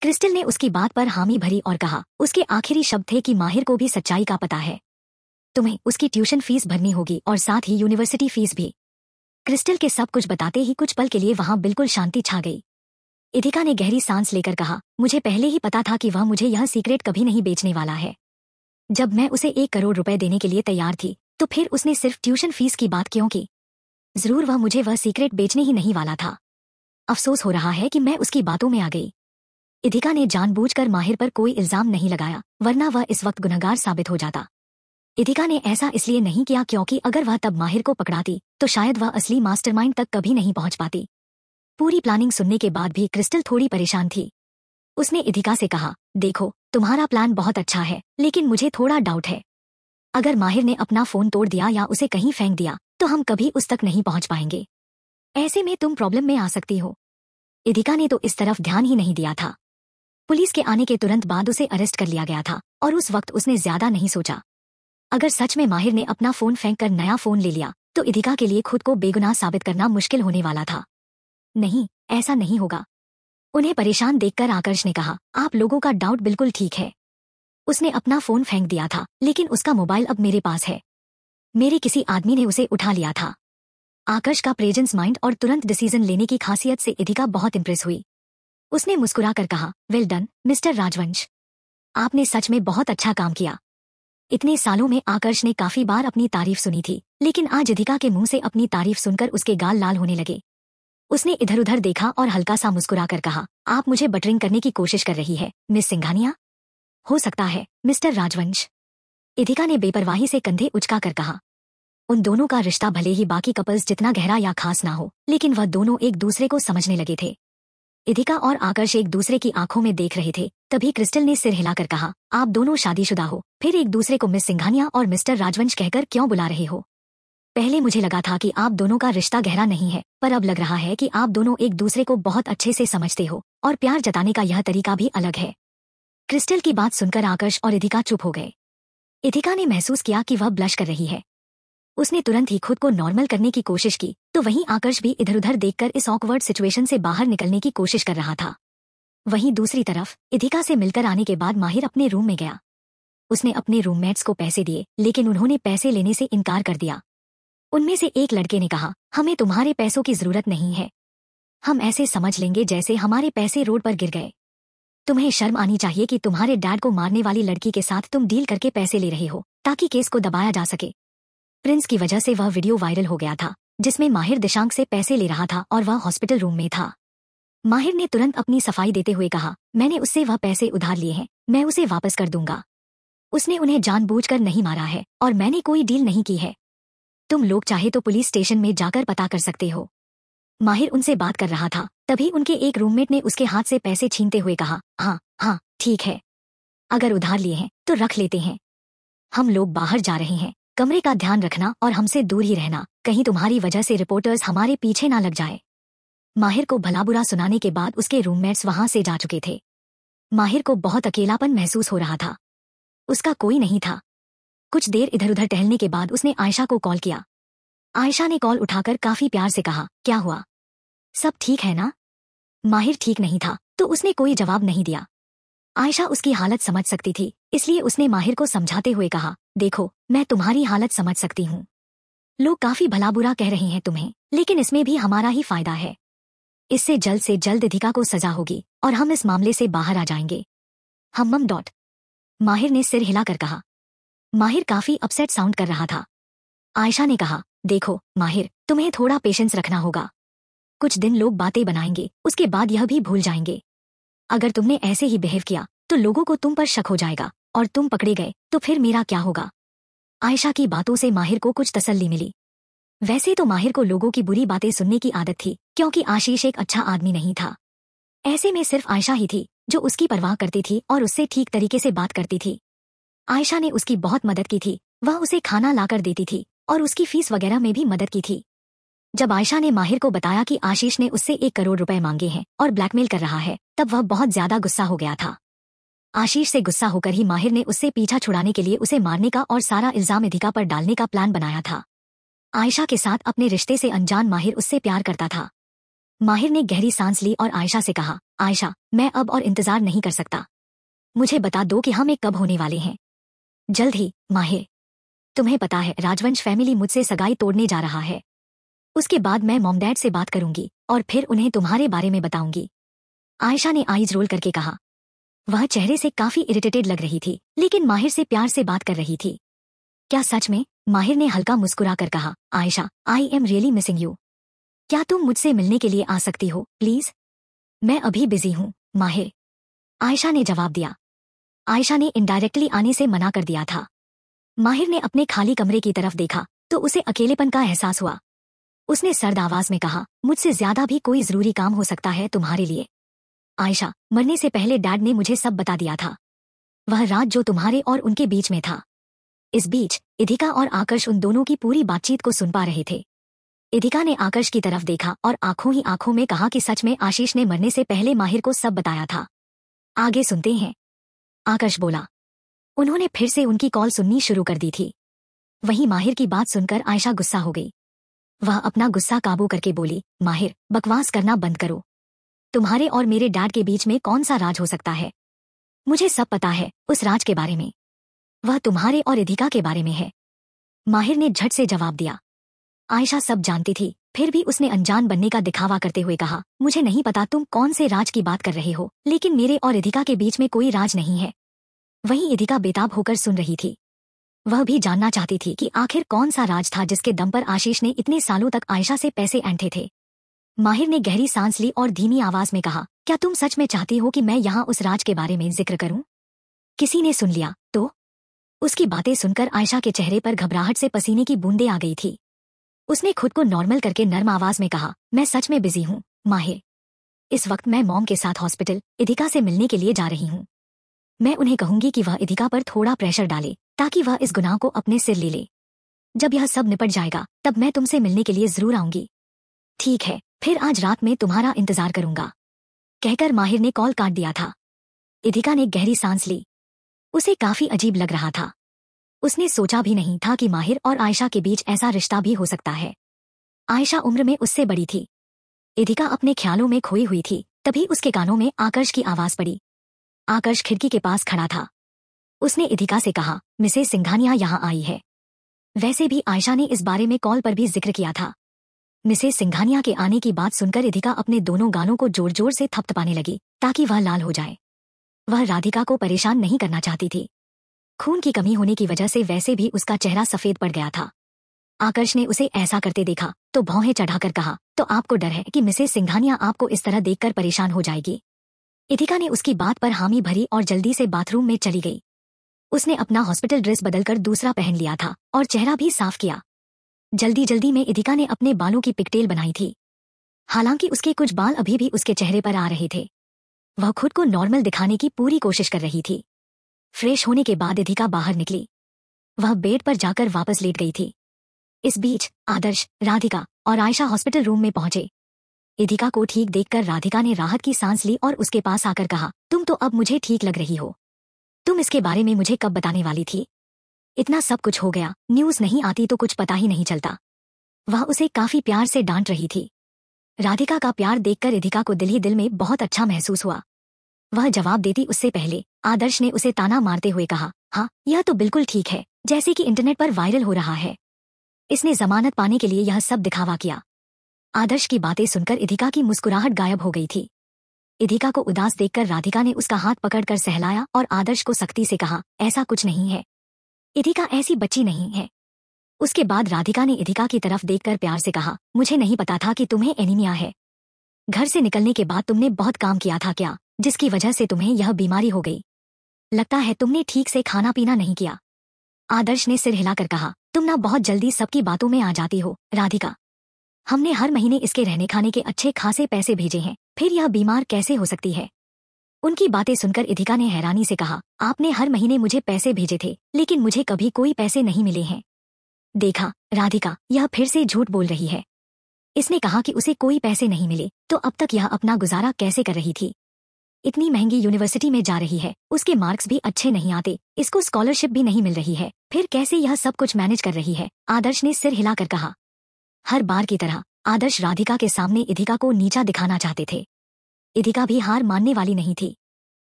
क्रिस्टल ने उसकी बात पर हामी भरी और कहा, उसके आखिरी शब्द थे कि माहिर को भी सच्चाई का पता है। तुम्हें उसकी ट्यूशन फीस भरनी होगी और साथ ही यूनिवर्सिटी फीस भी। क्रिस्टल के सब कुछ बताते ही कुछ पल के लिए वहां बिल्कुल शांति छा गई। इदिका ने गहरी सांस लेकर कहा, मुझे पहले ही पता था कि वह मुझे यह सीक्रेट कभी नहीं बेचने वाला है। जब मैं उसे 1 करोड़ रुपए देने के लिए तैयार थी, तो फिर उसने सिर्फ ट्यूशन फीस की बात क्यों की? जरूर वह मुझे वह सीक्रेट बेचने ही नहीं वाला था। अफसोस हो रहा है कि मैं उसकी बातों में आ गई। इदिका ने जानबूझकर माहिर पर कोई इल्जाम नहीं लगाया, वरना वह इस वक्त गुनहगार साबित हो जाता। इदिका ने ऐसा इसलिए नहीं किया क्योंकि अगर वह तब माहिर को पकड़ाती तो शायद वह असली मास्टरमाइंड तक कभी नहीं पहुंच पाती। पूरी प्लानिंग सुनने के बाद भी क्रिस्टल थोड़ी परेशान थी। उसने इदिका से कहा, देखो तुम्हारा प्लान बहुत अच्छा है, लेकिन मुझे थोड़ा डाउट है। अगर माहिर ने अपना फोन तोड़ दिया या उसे कहीं फेंक दिया तो हम कभी उस तक नहीं पहुंच पाएंगे। ऐसे में तुम प्रॉब्लम में आ सकती हो। इदिका ने तो इस तरफ ध्यान ही नहीं दिया था। पुलिस के आने के तुरंत बाद उसे अरेस्ट कर लिया गया था और उस वक्त उसने ज्यादा नहीं सोचा। अगर सच में माहिर ने अपना फोन फेंक कर नया फोन ले लिया तो इदिका के लिए खुद को बेगुनाह साबित करना मुश्किल होने वाला था। नहीं, ऐसा नहीं होगा। उन्हें परेशान देखकर आकर्ष ने कहा, आप लोगों का डाउट बिल्कुल ठीक है। उसने अपना फोन फेंक दिया था, लेकिन उसका मोबाइल अब मेरे पास है। मेरे किसी आदमी ने उसे उठा लिया था। आकर्ष का प्रेजेंस माइंड और तुरंत डिसीजन लेने की खासियत से इदिका बहुत इंप्रेस हुई। उसने मुस्कुराकर कहा, वेल डन मिस्टर राजवंश, आपने सच में बहुत अच्छा काम किया। इतने सालों में आकर्ष ने काफी बार अपनी तारीफ सुनी थी, लेकिन आज इदिका के मुंह से अपनी तारीफ सुनकर उसके गाल लाल होने लगे। उसने इधर उधर देखा और हल्का सा मुस्कुराकर कहा, आप मुझे बटरिंग करने की कोशिश कर रही है मिस सिंघानिया? हो सकता है मिस्टर राजवंश, इदिका ने बेपरवाही से कंधे उचकाकर कहा। उन दोनों का रिश्ता भले ही बाकी कपल्स जितना गहरा या खास ना हो, लेकिन वह दोनों एक दूसरे को समझने लगे थे। इदिका और आकर्ष एक दूसरे की आंखों में देख रहे थे, तभी क्रिस्टल ने सिर हिलाकर कहा, आप दोनों शादीशुदा हो, फिर एक दूसरे को मिस सिंघानिया और मिस्टर राजवंश कहकर क्यों बुला रहे हो? पहले मुझे लगा था कि आप दोनों का रिश्ता गहरा नहीं है, पर अब लग रहा है कि आप दोनों एक दूसरे को बहुत अच्छे से समझते हो और प्यार जताने का यह तरीका भी अलग है। क्रिस्टल की बात सुनकर आकर्ष और इदिका चुप हो गए। इदिका ने महसूस किया कि वह ब्लश कर रही है। उसने तुरंत ही खुद को नॉर्मल करने की कोशिश की, तो वहीं आकर्ष भी इधर उधर देखकर इस ऑकवर्ड सिचुएशन से बाहर निकलने की कोशिश कर रहा था। वहीं दूसरी तरफ इदिका से मिलकर आने के बाद माहिर अपने रूम में गया। उसने अपने रूममेट्स को पैसे दिए, लेकिन उन्होंने पैसे लेने से इनकार कर दिया। उनमें से एक लड़के ने कहा, हमें तुम्हारे पैसों की जरूरत नहीं है, हम ऐसे समझ लेंगे जैसे हमारे पैसे रोड पर गिर गए। तुम्हें शर्म आनी चाहिए कि तुम्हारे डैड को मारने वाली लड़की के साथ तुम डील करके पैसे ले रहे हो ताकि केस को दबाया जा सके। प्रिंस की वजह से वह वीडियो वायरल हो गया था, जिसमें माहिर दिशांक से पैसे ले रहा था और वह हॉस्पिटल रूम में था। माहिर ने तुरंत अपनी सफाई देते हुए कहा, मैंने उससे वह पैसे उधार लिए हैं, मैं उसे वापस कर दूंगा। उसने उन्हें जानबूझकर नहीं मारा है और मैंने कोई डील नहीं की है। तुम लोग चाहे तो पुलिस स्टेशन में जाकर पता कर सकते हो। माहिर उनसे बात कर रहा था, तभी उनके एक रूममेट ने उसके हाथ से पैसे छीनते हुए कहा, हाँ ठीक है, अगर उधार लिए हैं तो रख लेते हैं। हम लोग बाहर जा रहे हैं, कमरे का ध्यान रखना और हमसे दूर ही रहना, कहीं तुम्हारी वजह से रिपोर्टर्स हमारे पीछे ना लग जाए। माहिर को भला बुरा सुनाने के बाद उसके रूममेट्स वहां से जा चुके थे। माहिर को बहुत अकेलापन महसूस हो रहा था। उसका कोई नहीं था। कुछ देर इधर उधर टहलने के बाद उसने आयशा को कॉल किया। आयशा ने कॉल उठाकर काफी प्यार से कहा, क्या हुआ, सब ठीक है ना? माहिर ठीक नहीं था तो उसने कोई जवाब नहीं दिया। आयशा उसकी हालत समझ सकती थी, इसलिए उसने माहिर को समझाते हुए कहा, देखो मैं तुम्हारी हालत समझ सकती हूँ। लोग काफी भला बुरा कह रहे हैं तुम्हें, लेकिन इसमें भी हमारा ही फायदा है। इससे जल्द से जल्द इदिका को सजा होगी और हम इस मामले से बाहर आ जाएंगे। हम डॉट माहिर ने सिर हिलाकर कहा। माहिर काफी अपसेट साउंड कर रहा था। आयशा ने कहा, देखो माहिर, तुम्हें थोड़ा पेशेंस रखना होगा। कुछ दिन लोग बातें बनाएंगे, उसके बाद यह भी भूल जाएंगे। अगर तुमने ऐसे ही बिहेव किया तो लोगों को तुम पर शक हो जाएगा और तुम पकड़े गए तो फिर मेरा क्या होगा? आयशा की बातों से माहिर को कुछ तसल्ली मिली। वैसे तो माहिर को लोगों की बुरी बातें सुनने की आदत थी, क्योंकि आशीष एक अच्छा आदमी नहीं था। ऐसे में सिर्फ आयशा ही थी जो उसकी परवाह करती थी और उससे ठीक तरीके से बात करती थी। आयशा ने उसकी बहुत मदद की थी, वह उसे खाना लाकर देती थी और उसकी फीस वगैरह में भी मदद की थी। जब आयशा ने माहिर को बताया कि आशीष ने उससे 1 करोड़ रुपए मांगे हैं और ब्लैकमेल कर रहा है, तब वह बहुत ज्यादा गुस्सा हो गया था। आशीष से गुस्सा होकर ही माहिर ने उससे पीछा छुड़ाने के लिए उसे मारने का और सारा इल्जाम इदिका पर डालने का प्लान बनाया था। आयशा के साथ अपने रिश्ते से अनजान माहिर उससे प्यार करता था। माहिर ने गहरी सांस ली और आयशा से कहा, आयशा, मैं अब और इंतजार नहीं कर सकता। मुझे बता दो कि हम एक कब होने वाले हैं। जल्द ही, माहिर। तुम्हें पता है राजवंश फैमिली मुझसे सगाई तोड़ने जा रहा है। उसके बाद मैं मॉम डैड से बात करूंगी और फिर उन्हें तुम्हारे बारे में बताऊंगी। आयशा ने आईज रोल करके कहा। वह चेहरे से काफी इरिटेटेड लग रही थी, लेकिन माहिर से प्यार से बात कर रही थी। क्या सच में? माहिर ने हल्का मुस्कुरा कर कहा, Ayesha, I am really missing you. क्या तुम मुझसे मिलने के लिए आ सकती हो प्लीज? मैं अभी बिजी हूँ, माहिर। आयशा ने जवाब दिया। आयशा ने इनडायरेक्टली आने से मना कर दिया था। माहिर ने अपने खाली कमरे की तरफ देखा तो उसे अकेलेपन का एहसास हुआ। उसने सर्द आवाज में कहा, मुझसे ज्यादा भी कोई जरूरी काम हो सकता है तुम्हारे लिए। आयशा, मरने से पहले डैड ने मुझे सब बता दिया था। वह रात जो तुम्हारे और उनके बीच में था। इस बीच इदिका और आकर्ष उन दोनों की पूरी बातचीत को सुन पा रहे थे। इदिका ने आकर्ष की तरफ देखा और आंखों ही आंखों में कहा कि सच में आशीष ने मरने से पहले माहिर को सब बताया था। आगे सुनते हैं। आकर्ष बोला। उन्होंने फिर से उनकी कॉल सुननी शुरू कर दी थी। वहीं माहिर की बात सुनकर आयशा गुस्सा हो गई। वह अपना गुस्सा काबू करके बोली, माहिर, बकवास करना बंद करो। तुम्हारे और मेरे डैड के बीच में कौन सा राज हो सकता है? मुझे सब पता है उस राज के बारे में। वह तुम्हारे और इदिका के बारे में है। माहिर ने झट से जवाब दिया। आयशा सब जानती थी, फिर भी उसने अनजान बनने का दिखावा करते हुए कहा, मुझे नहीं पता तुम कौन से राज की बात कर रहे हो, लेकिन मेरे और इदिका के बीच में कोई राज नहीं है। वहीं इदिका बेताब होकर सुन रही थी। वह भी जानना चाहती थी कि आखिर कौन सा राज था जिसके दम पर आशीष ने इतने सालों तक आयशा से पैसे ऐंठे थे। माहिर ने गहरी सांस ली और धीमी आवाज में कहा, क्या तुम सच में चाहती हो कि मैं यहाँ उस राज के बारे में जिक्र करूं? किसी ने सुन लिया तो? उसकी बातें सुनकर आयशा के चेहरे पर घबराहट से पसीने की बूंदें आ गई थी। उसने खुद को नॉर्मल करके नर्म आवाज में कहा, मैं सच में बिजी हूँ, माहिर। इस वक्त मैं मॉम के साथ हॉस्पिटल इदिका से मिलने के लिए जा रही हूँ। मैं उन्हें कहूंगी कि वह इदिका पर थोड़ा प्रेशर डाले ताकि वह इस गुनाह को अपने सिर ले ले। जब यह सब निपट जाएगा तब मैं तुमसे मिलने के लिए जरूर आऊंगी। ठीक है, फिर आज रात में तुम्हारा इंतजार करूंगा। कहकर माहिर ने कॉल काट दिया था। इदिका ने गहरी सांस ली। उसे काफी अजीब लग रहा था। उसने सोचा भी नहीं था कि माहिर और आयशा के बीच ऐसा रिश्ता भी हो सकता है। आयशा उम्र में उससे बड़ी थी। इदिका अपने ख्यालों में खोई हुई थी, तभी उसके कानों में आकर्ष की आवाज पड़ी। आकर्ष खिड़की के पास खड़ा था। उसने इदिका से कहा, मिसेस सिंघानिया यहाँ आई है। वैसे भी आयशा ने इस बारे में कॉल पर भी जिक्र किया था। मिसेस सिंघानिया के आने की बात सुनकर इदिका अपने दोनों गालों को जोर जोर से थपथपाने लगी ताकि वह लाल हो जाए। वह राधिका को परेशान नहीं करना चाहती थी। खून की कमी होने की वजह से वैसे भी उसका चेहरा सफेद पड़ गया था। आकर्ष ने उसे ऐसा करते देखा तो भौहें चढ़ाकर कहा, तो आपको डर है कि मिसेस सिंघानिया आपको इस तरह देखकर परेशान हो जाएगी? इदिका ने उसकी बात पर हामी भरी और जल्दी से बाथरूम में चली गई। उसने अपना हॉस्पिटल ड्रेस बदलकर दूसरा पहन लिया था और चेहरा भी साफ किया। जल्दी जल्दी में इदिका ने अपने बालों की पिकटेल बनाई थी। हालांकि उसके कुछ बाल अभी भी उसके चेहरे पर आ रहे थे। वह खुद को नॉर्मल दिखाने की पूरी कोशिश कर रही थी। फ्रेश होने के बाद इदिका बाहर निकली। वह बेड पर जाकर वापस लेट गई थी। इस बीच आदर्श, राधिका और आयशा हॉस्पिटल रूम में पहुंचे। इदिका को ठीक देखकर राधिका ने राहत की सांस ली और उसके पास आकर कहा, तुम तो अब मुझे ठीक लग रही हो। तुम इसके बारे में मुझे कब बताने वाली थी? इतना सब कुछ हो गया, न्यूज नहीं आती तो कुछ पता ही नहीं चलता। वह उसे काफी प्यार से डांट रही थी। राधिका का प्यार देखकर इदिका को दिल ही दिल में बहुत अच्छा महसूस हुआ। वह जवाब देती उससे पहले आदर्श ने उसे ताना मारते हुए कहा, हाँ, यह तो बिल्कुल ठीक है, जैसे कि इंटरनेट पर वायरल हो रहा है। इसने जमानत पाने के लिए यह सब दिखावा किया। आदर्श की बातें सुनकर इदिका की मुस्कुराहट गायब हो गई थी। इदिका को उदास देखकर राधिका ने उसका हाथ पकड़कर सहलाया और आदर्श को सख्ती से कहा, ऐसा कुछ नहीं है। इदिका ऐसी बच्ची नहीं है। उसके बाद राधिका ने इदिका की तरफ देखकर प्यार से कहा, मुझे नहीं पता था कि तुम्हें एनीमिया है। घर से निकलने के बाद तुमने बहुत काम किया था क्या, जिसकी वजह से तुम्हें यह बीमारी हो गई? लगता है तुमने ठीक से खाना पीना नहीं किया। आदर्श ने सिर हिलाकर कहा, तुम ना बहुत जल्दी सबकी बातों में आ जाती हो राधिका। हमने हर महीने इसके रहने खाने के अच्छे खासे पैसे भेजे हैं, फिर यह बीमार कैसे हो सकती है? उनकी बातें सुनकर इदिका ने हैरानी से कहा, आपने हर महीने मुझे पैसे भेजे थे, लेकिन मुझे कभी कोई पैसे नहीं मिले हैं। देखा राधिका, यह फिर से झूठ बोल रही है। इसने कहा कि उसे कोई पैसे नहीं मिले तो अब तक यह अपना गुजारा कैसे कर रही थी। इतनी महंगी यूनिवर्सिटी में जा रही है, उसके मार्क्स भी अच्छे नहीं आते, इसको स्कॉलरशिप भी नहीं मिल रही है, फिर कैसे यह सब कुछ मैनेज कर रही है। आदर्श ने सिर हिलाकर कहा। हर बार की तरह आदर्श राधिका के सामने इधिका को नीचा दिखाना चाहते थे। इधिका भी हार मानने वाली नहीं थी।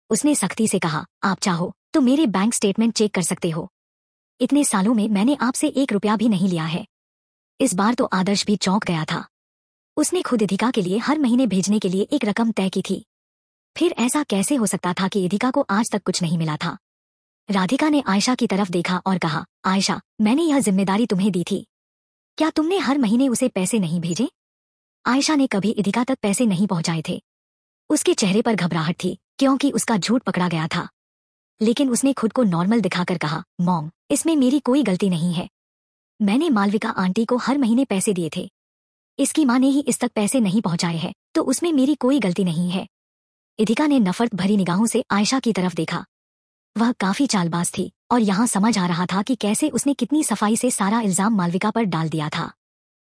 उसने सख्ती से कहा, आप चाहो तो मेरे बैंक स्टेटमेंट चेक कर सकते हो। इतने सालों में मैंने आपसे 1 रुपया भी नहीं लिया है। इस बार तो आदर्श भी चौंक गया था। उसने खुद इधिका के लिए हर महीने भेजने के लिए एक रकम तय की थी। फिर ऐसा कैसे हो सकता था कि इधिका को आज तक कुछ नहीं मिला था। राधिका ने आयशा की तरफ देखा और कहा, आयशा, मैंने यह जिम्मेदारी तुम्हें दी थी, क्या तुमने हर महीने उसे पैसे नहीं भेजे? आयशा ने कभी इधिका तक पैसे नहीं पहुंचाए थे। उसके चेहरे पर घबराहट थी क्योंकि उसका झूठ पकड़ा गया था, लेकिन उसने खुद को नॉर्मल दिखाकर कहा, मॉम, इसमें मेरी कोई गलती नहीं है। मैंने मालविका आंटी को हर महीने पैसे दिए थे। इसकी माँ ने ही इस तक पैसे नहीं पहुंचाए हैं, तो उसमें मेरी कोई गलती नहीं है। इधिका ने नफरत भरी निगाहों से आयशा की तरफ देखा। वह काफी चालबाज थी और यहाँ समझ आ रहा था कि कैसे उसने कितनी सफाई से सारा इल्जाम मालविका पर डाल दिया था।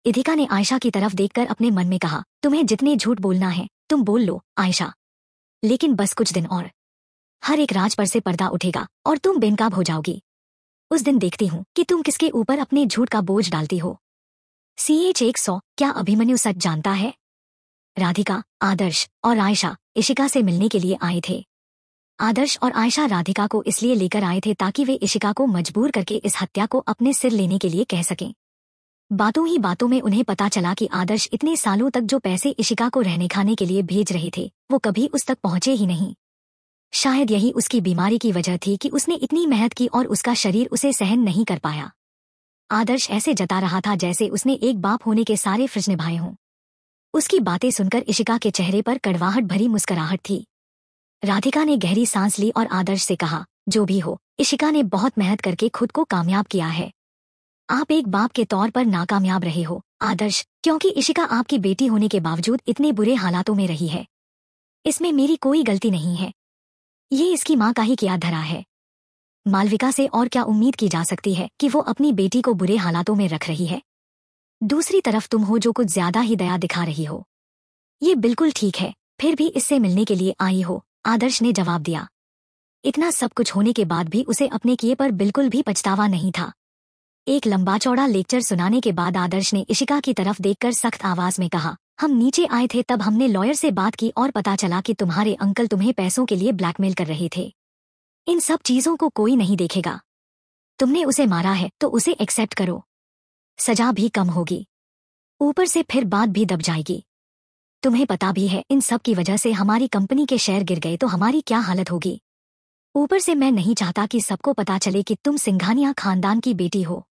इधिका ने आयशा की तरफ देखकर अपने मन में कहा, तुम्हें जितने झूठ बोलना है तुम बोल लो आयशा, लेकिन बस कुछ दिन और। हर एक राज पर से पर्दा उठेगा और तुम बेनकाब हो जाओगी। उस दिन देखती हूँ कि तुम किसके ऊपर अपने झूठ का बोझ डालती हो। CH 100 क्या अभिमन्यु सच जानता है? राधिका, आदर्श और आयशा इशिका से मिलने के लिए आए थे। आदर्श और आयशा राधिका को इसलिए लेकर आए थे ताकि वे इशिका को मजबूर करके इस हत्या को अपने सिर लेने के लिए कह सकें। बातों ही बातों में उन्हें पता चला कि आदर्श इतने सालों तक जो पैसे इशिका को रहने खाने के लिए भेज रहे थे वो कभी उस तक पहुंचे ही नहीं। शायद यही उसकी बीमारी की वजह थी कि उसने इतनी मेहनत की और उसका शरीर उसे सहन नहीं कर पाया। आदर्श ऐसे जता रहा था जैसे उसने एक बाप होने के सारे फर्ज निभाए हों। उसकी बातें सुनकर इशिका के चेहरे पर कड़वाहट भरी मुस्कुराहट थी। राधिका ने गहरी सांस ली और आदर्श से कहा, जो भी हो, इशिका ने बहुत मेहनत करके खुद को कामयाब किया है। आप एक बाप के तौर पर नाकामयाब रहे हो आदर्श, क्योंकि इशिका आपकी बेटी होने के बावजूद इतने बुरे हालातों में रही है। इसमें मेरी कोई गलती नहीं है, ये इसकी माँ का ही किया धरा है। मालविका से और क्या उम्मीद की जा सकती है कि वो अपनी बेटी को बुरे हालातों में रख रही है। दूसरी तरफ तुम हो जो कुछ ज्यादा ही दया दिखा रही हो। ये बिल्कुल ठीक है, फिर भी इससे मिलने के लिए आई हो, आदर्श ने जवाब दिया। इतना सब कुछ होने के बाद भी उसे अपने किए पर बिल्कुल भी पछतावा नहीं था। एक लंबा चौड़ा लेक्चर सुनाने के बाद आदर्श ने इशिका की तरफ देखकर सख्त आवाज में कहा, हम नीचे आए थे तब हमने लॉयर से बात की और पता चला कि तुम्हारे अंकल तुम्हें पैसों के लिए ब्लैकमेल कर रहे थे। इन सब चीजों को कोई नहीं देखेगा। तुमने उसे मारा है तो उसे एक्सेप्ट करो, सजा भी कम होगी, ऊपर से फिर बात भी दब जाएगी। तुम्हें पता भी है इन सब की वजह से हमारी कंपनी के शेयर गिर गए तो हमारी क्या हालत होगी। ऊपर से मैं नहीं चाहता कि सबको पता चले कि तुम सिंघानिया खानदान की बेटी हो।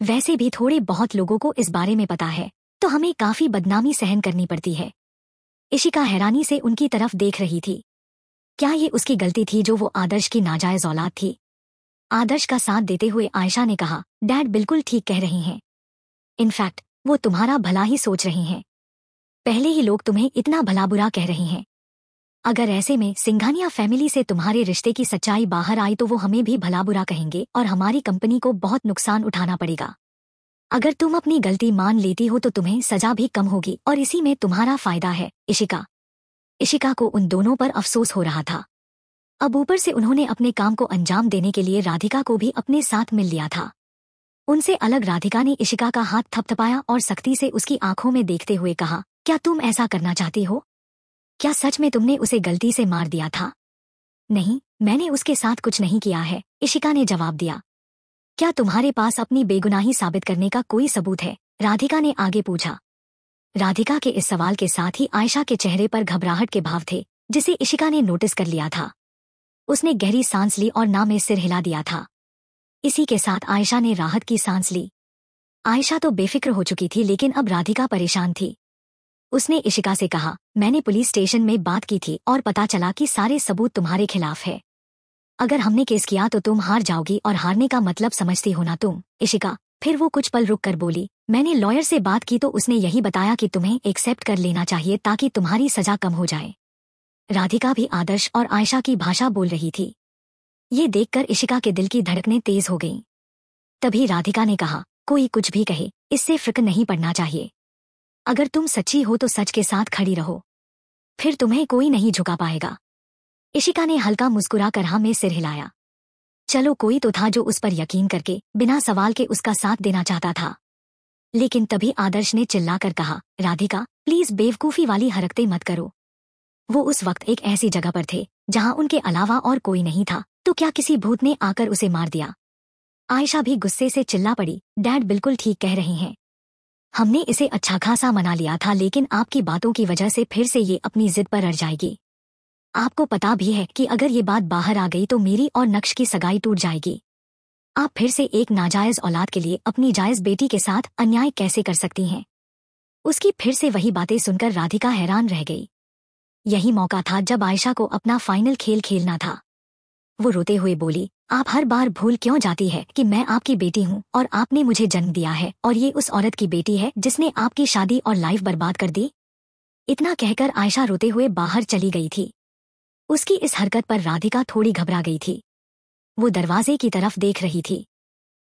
वैसे भी थोड़े बहुत लोगों को इस बारे में पता है तो हमें काफी बदनामी सहन करनी पड़ती है। इशिका हैरानी से उनकी तरफ देख रही थी। क्या ये उसकी गलती थी जो वो आदर्श की नाजायज औलाद थी? आदर्श का साथ देते हुए आयशा ने कहा, डैड बिल्कुल ठीक कह रही हैं। इनफैक्ट वो तुम्हारा भला ही सोच रही हैं। पहले ही लोग तुम्हें इतना भला बुरा कह रहे हैं। अगर ऐसे में सिंघानिया फैमिली से तुम्हारे रिश्ते की सच्चाई बाहर आई तो वो हमें भी भला बुरा कहेंगे और हमारी कंपनी को बहुत नुकसान उठाना पड़ेगा। अगर तुम अपनी गलती मान लेती हो तो तुम्हें सजा भी कम होगी और इसी में तुम्हारा फायदा है इशिका। इशिका को उन दोनों पर अफसोस हो रहा था। अब ऊपर से उन्होंने अपने काम को अंजाम देने के लिए राधिका को भी अपने साथ मिल लिया था। उनसे अलग राधिका ने इशिका का हाथ थपथपाया और सख्ती से उसकी आंखों में देखते हुए कहा, क्या तुम ऐसा करना चाहती हो? क्या सच में तुमने उसे गलती से मार दिया था? नहीं, मैंने उसके साथ कुछ नहीं किया है, इशिका ने जवाब दिया। क्या तुम्हारे पास अपनी बेगुनाही साबित करने का कोई सबूत है? राधिका ने आगे पूछा। राधिका के इस सवाल के साथ ही आयशा के चेहरे पर घबराहट के भाव थे, जिसे इशिका ने नोटिस कर लिया था। उसने गहरी सांस ली और ना में सिर हिला दिया था। इसी के साथ आयशा ने राहत की सांस ली। आयशा तो बेफिक्र हो चुकी थी लेकिन अब राधिका परेशान थी। उसने इशिका से कहा, मैंने पुलिस स्टेशन में बात की थी और पता चला कि सारे सबूत तुम्हारे खिलाफ है। अगर हमने केस किया तो तुम हार जाओगी और हारने का मतलब समझती हो ना तुम, इशिका। फिर वो कुछ पल रुक कर बोली, मैंने लॉयर से बात की तो उसने यही बताया कि तुम्हें एक्सेप्ट कर लेना चाहिए ताकि तुम्हारी सजा कम हो जाए। राधिका भी आदर्श और आयशा की भाषा बोल रही थी। ये देखकर इशिका के दिल की धड़कनें तेज हो गईं। तभी राधिका ने कहा, कोई कुछ भी कहे, इससे फिक्र नहीं पड़ना चाहिए। अगर तुम सच्ची हो तो सच के साथ खड़ी रहो, फिर तुम्हें कोई नहीं झुका पाएगा। इशिका ने हल्का मुस्कुरा कर हाँ में सिर हिलाया। चलो कोई तो था जो उस पर यकीन करके बिना सवाल के उसका साथ देना चाहता था। लेकिन तभी आदर्श ने चिल्लाकर कहा, राधिका प्लीज बेवकूफी वाली हरकतें मत करो। वो उस वक्त एक ऐसी जगह पर थे जहां उनके अलावा और कोई नहीं था, तो क्या किसी भूत ने आकर उसे मार दिया? आयशा भी गुस्से से चिल्ला पड़ी, डैड बिल्कुल ठीक कह रहे हैं। हमने इसे अच्छा खासा मना लिया था, लेकिन आपकी बातों की वजह से फिर से ये अपनी जिद पर अड़ जाएगी। आपको पता भी है कि अगर ये बात बाहर आ गई तो मेरी और नक्श की सगाई टूट जाएगी। आप फिर से एक नाजायज औलाद के लिए अपनी जायज बेटी के साथ अन्याय कैसे कर सकती हैं? उसकी फिर से वही बातें सुनकर राधिका हैरान रह गई। यही मौका था जब आयशा को अपना फाइनल खेल खेलना था। वो रोते हुए बोली, आप हर बार भूल क्यों जाती है कि मैं आपकी बेटी हूँ और आपने मुझे जन्म दिया है, और ये उस औरत की बेटी है जिसने आपकी शादी और लाइफ बर्बाद कर दी। इतना कहकर आयशा रोते हुए बाहर चली गई थी। उसकी इस हरकत पर राधिका थोड़ी घबरा गई थी। वो दरवाजे की तरफ देख रही थी।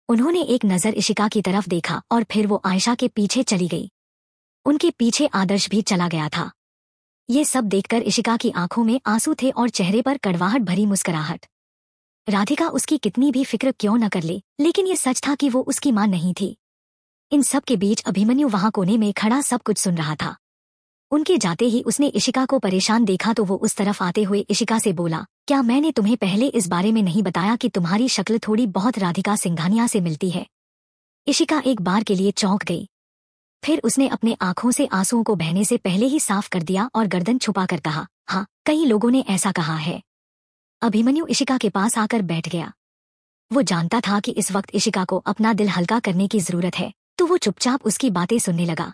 उन्होंने एक नजर इशिका की तरफ देखा और फिर वो आयशा के पीछे चली गई। उनके पीछे आदर्श भी चला गया था। ये सब देखकर इशिका की आंखों में आंसू थे और चेहरे पर कड़वाहट भरी मुस्कुराहट। राधिका उसकी कितनी भी फिक्र क्यों न कर ले, लेकिन ये सच था कि वो उसकी मां नहीं थी। इन सब के बीच अभिमन्यु वहां कोने में खड़ा सब कुछ सुन रहा था। उनके जाते ही उसने इशिका को परेशान देखा तो वो उस तरफ आते हुए इशिका से बोला, क्या मैंने तुम्हें पहले इस बारे में नहीं बताया कि तुम्हारी शक्ल थोड़ी बहुत राधिका सिंघानिया से मिलती है? इशिका एक बार के लिए चौंक गई। फिर उसने अपने आंखों से आंसुओं को बहने से पहले ही साफ कर दिया और गर्दन छुपाकर कहा, हाँ कई लोगों ने ऐसा कहा है। अभिमन्यु इशिका के पास आकर बैठ गया। वो जानता था कि इस वक्त इशिका को अपना दिल हल्का करने की जरूरत है, तो वो चुपचाप उसकी बातें सुनने लगा।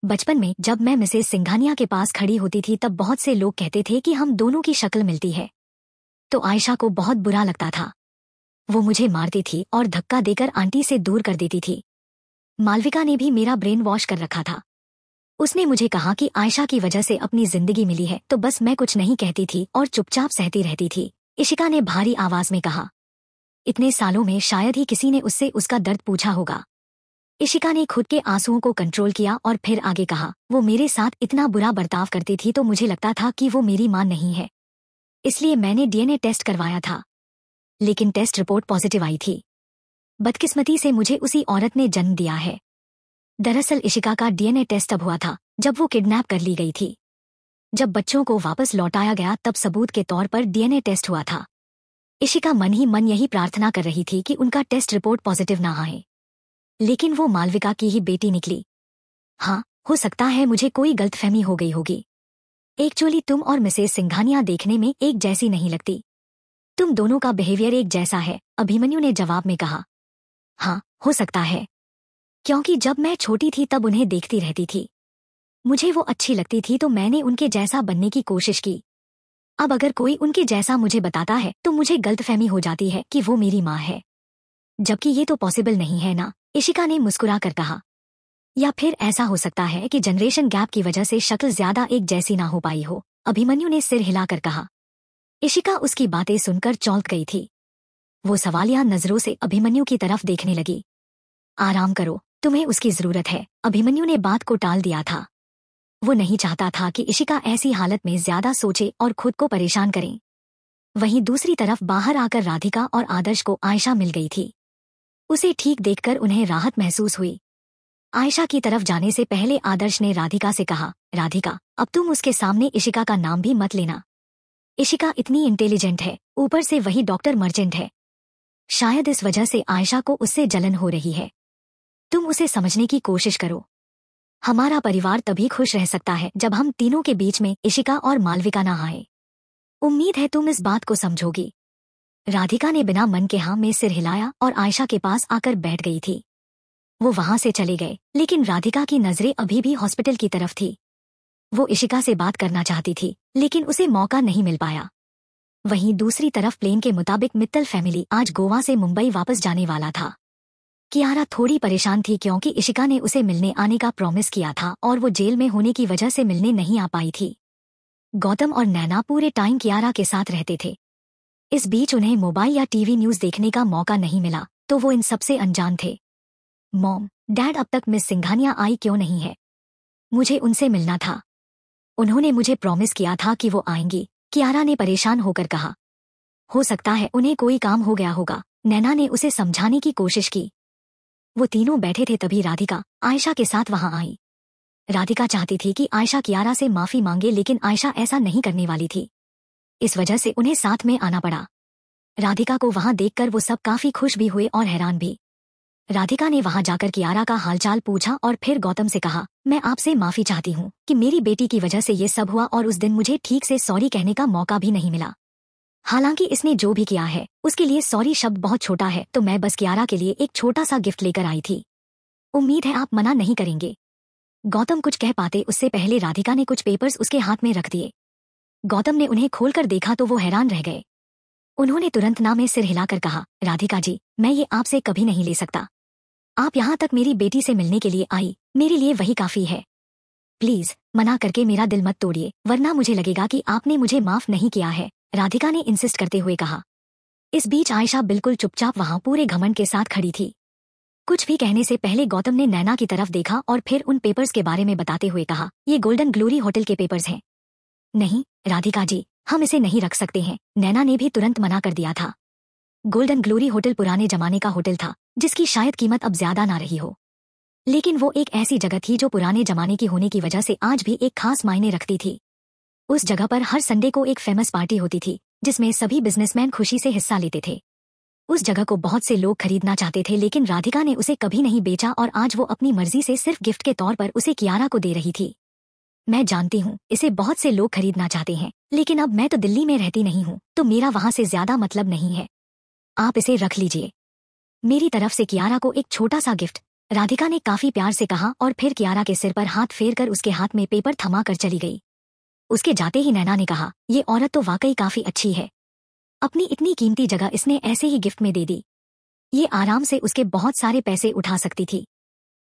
बचपन में जब मैं मिसेस सिंघानिया के पास खड़ी होती थी तब बहुत से लोग कहते थे कि हम दोनों की शक्ल मिलती है, तो आयशा को बहुत बुरा लगता था। वो मुझे मारती थी और धक्का देकर आंटी से दूर कर देती थी। मालविका ने भी मेरा ब्रेन वॉश कर रखा था। उसने मुझे कहा कि आयशा की वजह से अपनी जिंदगी मिली है, तो बस मैं कुछ नहीं कहती थी और चुपचाप सहती रहती थी। इशिका ने भारी आवाज में कहा। इतने सालों में शायद ही किसी ने उससे उसका दर्द पूछा होगा। इशिका ने खुद के आंसुओं को कंट्रोल किया और फिर आगे कहा, वो मेरे साथ इतना बुरा बर्ताव करती थी तो मुझे लगता था कि वो मेरी मां नहीं है, इसलिए मैंने डीएनए टेस्ट करवाया था, लेकिन टेस्ट रिपोर्ट पॉजिटिव आई थी। बदकिस्मती से मुझे उसी औरत ने जन्म दिया है। दरअसल इशिका का डीएनए टेस्ट तब हुआ था जब वो किडनैप कर ली गई थी। जब बच्चों को वापस लौटाया गया तब सबूत के तौर पर डीएनए टेस्ट हुआ था। इशिका मन ही मन यही प्रार्थना कर रही थी कि उनका टेस्ट रिपोर्ट पॉजिटिव ना आए, लेकिन वो मालविका की ही बेटी निकली। हाँ, हो सकता है मुझे कोई गलतफहमी हो गई होगी। एक्चुअली तुम और मिसेस सिंघानिया देखने में एक जैसी नहीं लगती। तुम दोनों का बिहेवियर एक जैसा है, अभिमन्यु ने जवाब में कहा। हाँ, हो सकता है, क्योंकि जब मैं छोटी थी तब उन्हें देखती रहती थी। मुझे वो अच्छी लगती थी तो मैंने उनके जैसा बनने की कोशिश की। अब अगर कोई उनके जैसा मुझे बताता है तो मुझे गलतफहमी हो जाती है कि वो मेरी माँ है, जबकि ये तो पॉसिबल नहीं है ना, इशिका ने मुस्कुरा कर कहा। या फिर ऐसा हो सकता है कि जनरेशन गैप की वजह से शक्ल ज्यादा एक जैसी ना हो पाई हो, अभिमन्यु ने सिर हिलाकर कहा। इशिका उसकी बातें सुनकर चौंक गई थी। वो सवालिया नजरों से अभिमन्यु की तरफ देखने लगी। आराम करो, तुम्हें उसकी जरूरत है, अभिमन्यु ने बात को टाल दिया था। वो नहीं चाहता था कि इशिका ऐसी हालत में ज्यादा सोचे और खुद को परेशान करे। वहीं दूसरी तरफ बाहर आकर राधिका और आदर्श को आयशा मिल गई थी। उसे ठीक देखकर उन्हें राहत महसूस हुई। आयशा की तरफ जाने से पहले आदर्श ने राधिका से कहा, राधिका अब तुम उसके सामने इशिका का नाम भी मत लेना। इशिका इतनी इंटेलिजेंट है, ऊपर से वही डॉक्टर मर्चेंट है। शायद इस वजह से आयशा को उससे जलन हो रही है। तुम उसे समझने की कोशिश करो। हमारा परिवार तभी खुश रह सकता है जब हम तीनों के बीच में इशिका और मालविका ना आए। उम्मीद है तुम इस बात को समझोगी। राधिका ने बिना मन के हाँ में सिर हिलाया और आयशा के पास आकर बैठ गई थी। वो वहां से चले गए, लेकिन राधिका की नजरें अभी भी हॉस्पिटल की तरफ थी। वो इशिका से बात करना चाहती थी, लेकिन उसे मौका नहीं मिल पाया। वहीं दूसरी तरफ प्लेन के मुताबिक मित्तल फैमिली आज गोवा से मुंबई वापस जाने वाला था। कियारा थोड़ी परेशान थी क्योंकि इशिका ने उसे मिलने आने का प्रॉमिस किया था और वो जेल में होने की वजह से मिलने नहीं आ पाई थी। गौतम और नैना पूरे टाइम कियारा के साथ रहते थे। इस बीच उन्हें मोबाइल या टीवी न्यूज देखने का मौका नहीं मिला, तो वो इन सबसे अनजान थे। मॉम, डैड अब तक मिस सिंघानिया आई क्यों नहीं है? मुझे उनसे मिलना था। उन्होंने मुझे प्रॉमिस किया था कि वो आएंगी, कियारा ने परेशान होकर कहा। हो सकता है उन्हें कोई काम हो गया होगा, नैना ने उसे समझाने की कोशिश की। वो तीनों बैठे थे तभी राधिका आयशा के साथ वहां आई। राधिका चाहती थी कि आयशा कियारा से माफी मांगे, लेकिन आयशा ऐसा नहीं करने वाली थी। इस वजह से उन्हें साथ में आना पड़ा। राधिका को वहां देखकर वो सब काफी खुश भी हुए और हैरान भी। राधिका ने वहां जाकर कियारा का हालचाल पूछा और फिर गौतम से कहा, मैं आपसे माफी चाहती हूँ कि मेरी बेटी की वजह से ये सब हुआ और उस दिन मुझे ठीक से सॉरी कहने का मौका भी नहीं मिला। हालांकि इसने जो भी किया है उसके लिए सॉरी शब्द बहुत छोटा है, तो मैं बस कियारा के लिए एक छोटा सा गिफ्ट लेकर आई थी। उम्मीद है आप मना नहीं करेंगे। गौतम कुछ कह पाते उससे पहले राधिका ने कुछ पेपर्स उसके हाथ में रख दिए। गौतम ने उन्हें खोलकर देखा तो वो हैरान रह गए। उन्होंने तुरंत ना में सिर हिलाकर कहा, राधिका जी, मैं ये आपसे कभी नहीं ले सकता। आप यहाँ तक मेरी बेटी से मिलने के लिए आई, मेरे लिए वही काफी है। प्लीज मना करके मेरा दिल मत तोड़िए, वरना मुझे लगेगा कि आपने मुझे माफ नहीं किया है, राधिका ने इंसिस्ट करते हुए कहा। इस बीच आयशा बिल्कुल चुपचाप वहां पूरे घमंड के साथ खड़ी थी। कुछ भी कहने से पहले गौतम ने नैना की तरफ देखा और फिर उन पेपर्स के बारे में बताते हुए कहा, ये गोल्डन ग्लोरी होटल के पेपर्स हैं। नहीं राधिका जी, हम इसे नहीं रख सकते हैं, नैना ने भी तुरंत मना कर दिया था। गोल्डन ग्लोरी होटल पुराने जमाने का होटल था, जिसकी शायद कीमत अब ज्यादा ना रही हो, लेकिन वो एक ऐसी जगह थी जो पुराने जमाने की होने की वजह से आज भी एक खास मायने रखती थी। उस जगह पर हर संडे को एक फेमस पार्टी होती थी, जिसमें सभी बिजनेसमैन खुशी से हिस्सा लेते थे। उस जगह को बहुत से लोग खरीदना चाहते थे, लेकिन राधिका ने उसे कभी नहीं बेचा और आज वो अपनी मर्जी से सिर्फ गिफ्ट के तौर पर उसे कियारा को दे रही थी। मैं जानती हूँ इसे बहुत से लोग खरीदना चाहते हैं, लेकिन अब मैं तो दिल्ली में रहती नहीं हूँ, तो मेरा वहां से ज्यादा मतलब नहीं है। आप इसे रख लीजिए, मेरी तरफ से कियारा को एक छोटा सा गिफ्ट, राधिका ने काफी प्यार से कहा और फिर कियारा के सिर पर हाथ फेरकर उसके हाथ में पेपर थमा कर चली गई। उसके जाते ही नैना ने कहा, ये औरत तो वाकई काफी अच्छी है, अपनी इतनी कीमती जगह इसने ऐसे ही गिफ्ट में दे दी। ये आराम से उसके बहुत सारे पैसे उठा सकती थी।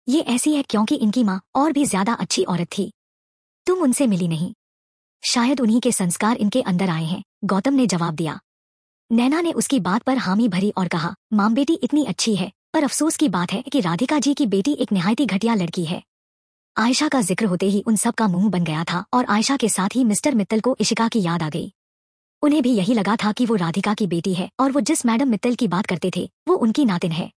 ये ऐसी है क्योंकि इनकी माँ और भी ज्यादा अच्छी औरत थी। तुम उनसे मिली नहीं, शायद उन्हीं के संस्कार इनके अंदर आए हैं, गौतम ने जवाब दिया। नैना ने उसकी बात पर हामी भरी और कहा, माम बेटी इतनी अच्छी है, पर अफसोस की बात है कि राधिका जी की बेटी एक निहायती घटिया लड़की है। आयशा का जिक्र होते ही उन सब का मुंह बन गया था और आयशा के साथ ही मिस्टर मित्तल को इशिका की याद आ गई। उन्हें भी यही लगा था कि वो राधिका की बेटी है और वो जिस मैडम मित्तल की बात करते थे वो उनकी नातिन है।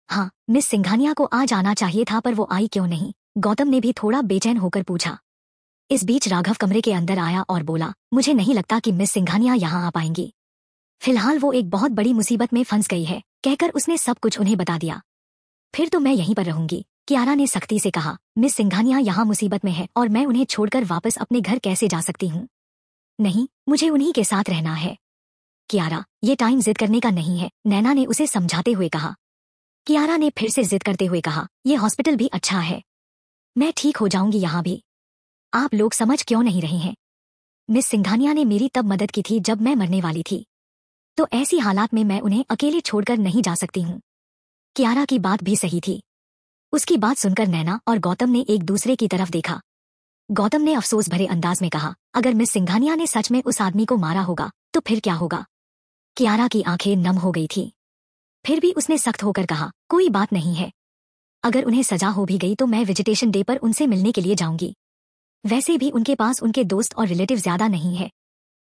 हाँ, मिस सिंघानिया को आज आना चाहिए था, पर वो आई क्यों नहीं, गौतम ने भी थोड़ा बेचैन होकर पूछा। इस बीच राघव कमरे के अंदर आया और बोला, मुझे नहीं लगता कि मिस सिंघानिया यहाँ आ पाएंगी। फिलहाल वो एक बहुत बड़ी मुसीबत में फंस गई है, कहकर उसने सब कुछ उन्हें बता दिया। फिर तो मैं यहीं पर रहूंगी, कियारा ने सख्ती से कहा। मिस सिंघानिया यहाँ मुसीबत में है और मैं उन्हें छोड़कर वापस अपने घर कैसे जा सकती हूँ। नहीं, मुझे उन्हीं के साथ रहना है। कियारा, ये टाइम जिद करने का नहीं है, नैना ने उसे समझाते हुए कहा। कियारा ने फिर से जिद करते हुए कहा, ये हॉस्पिटल भी अच्छा है, मैं ठीक हो जाऊंगी यहाँ भी। आप लोग समझ क्यों नहीं रहे हैं? मिस सिंघानिया ने मेरी तब मदद की थी जब मैं मरने वाली थी, तो ऐसी हालात में मैं उन्हें अकेले छोड़कर नहीं जा सकती हूँ। कियारा की बात भी सही थी। उसकी बात सुनकर नैना और गौतम ने एक दूसरे की तरफ देखा। गौतम ने अफसोस भरे अंदाज में कहा, अगर मिस सिंघानिया ने सच में उस आदमी को मारा होगा तो फिर क्या होगा? कियारा की आंखें नम हो गई थी। फिर भी उसने सख्त होकर कहा, कोई बात नहीं है, अगर उन्हें सजा हो भी गई तो मैं वेजिटेशन डे पर उनसे मिलने के लिए जाऊंगी। वैसे भी उनके पास उनके दोस्त और रिलेटिव ज्यादा नहीं है।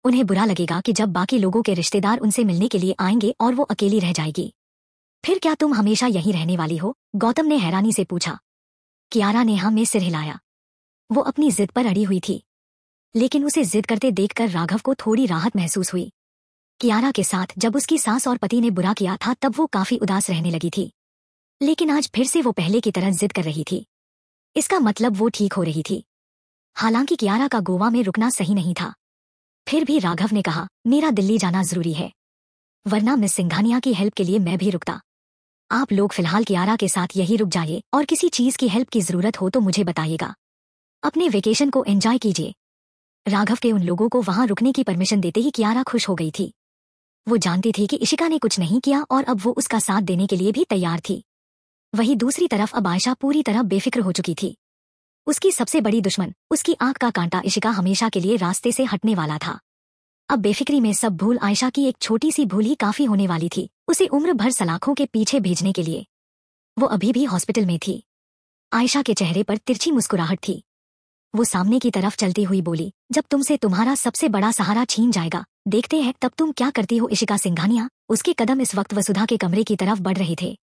उन्हें बुरा लगेगा कि जब बाकी लोगों के रिश्तेदार उनसे मिलने के लिए आएंगे और वो अकेली रह जाएगी। फिर क्या तुम हमेशा यहीं रहने वाली हो? गौतम ने हैरानी से पूछा। कियारा ने हाँ में सिर हिलाया। वो अपनी जिद पर अड़ी हुई थी, लेकिन उसे जिद करते देखकर राघव को थोड़ी राहत महसूस हुई। कियारा के साथ जब उसकी सास और पति ने बुरा किया था तब वो काफी उदास रहने लगी थी, लेकिन आज फिर से वो पहले की तरह जिद कर रही थी। इसका मतलब वो ठीक हो रही थी। हालांकि कियारा का गोवा में रुकना सही नहीं था, फिर भी राघव ने कहा, मेरा दिल्ली जाना जरूरी है, वरना मिस सिंघानिया की हेल्प के लिए मैं भी रुकता। आप लोग फिलहाल कियारा के साथ यही रुक जाइए और किसी चीज की हेल्प की जरूरत हो तो मुझे बताइएगा। अपने वेकेशन को एंजॉय कीजिए। राघव के उन लोगों को वहां रुकने की परमिशन देते ही कियारा खुश हो गई थी। वो जानती थी कि इशिका ने कुछ नहीं किया और अब वो उसका साथ देने के लिए भी तैयार थी। वहीं दूसरी तरफ अब आयशा पूरी तरह बेफिक्र हो चुकी थी। उसकी सबसे बड़ी दुश्मन, उसकी आंख का कांटा इशिका हमेशा के लिए रास्ते से हटने वाला था। अब बेफिक्री में सब भूल आयशा की एक छोटी सी भूल ही काफी होने वाली थी उसे उम्र भर सलाखों के पीछे भेजने के लिए। वो अभी भी हॉस्पिटल में थी। आयशा के चेहरे पर तिरछी मुस्कुराहट थी। वो सामने की तरफ चलती हुई बोली, जब तुमसे तुम्हारा सबसे बड़ा सहारा छीन जाएगा, देखते हैं तब तुम क्या करती हो। इशिका सिंघानिया। उसके कदम इस वक्त वसुधा के कमरे की तरफ बढ़ रहे थे।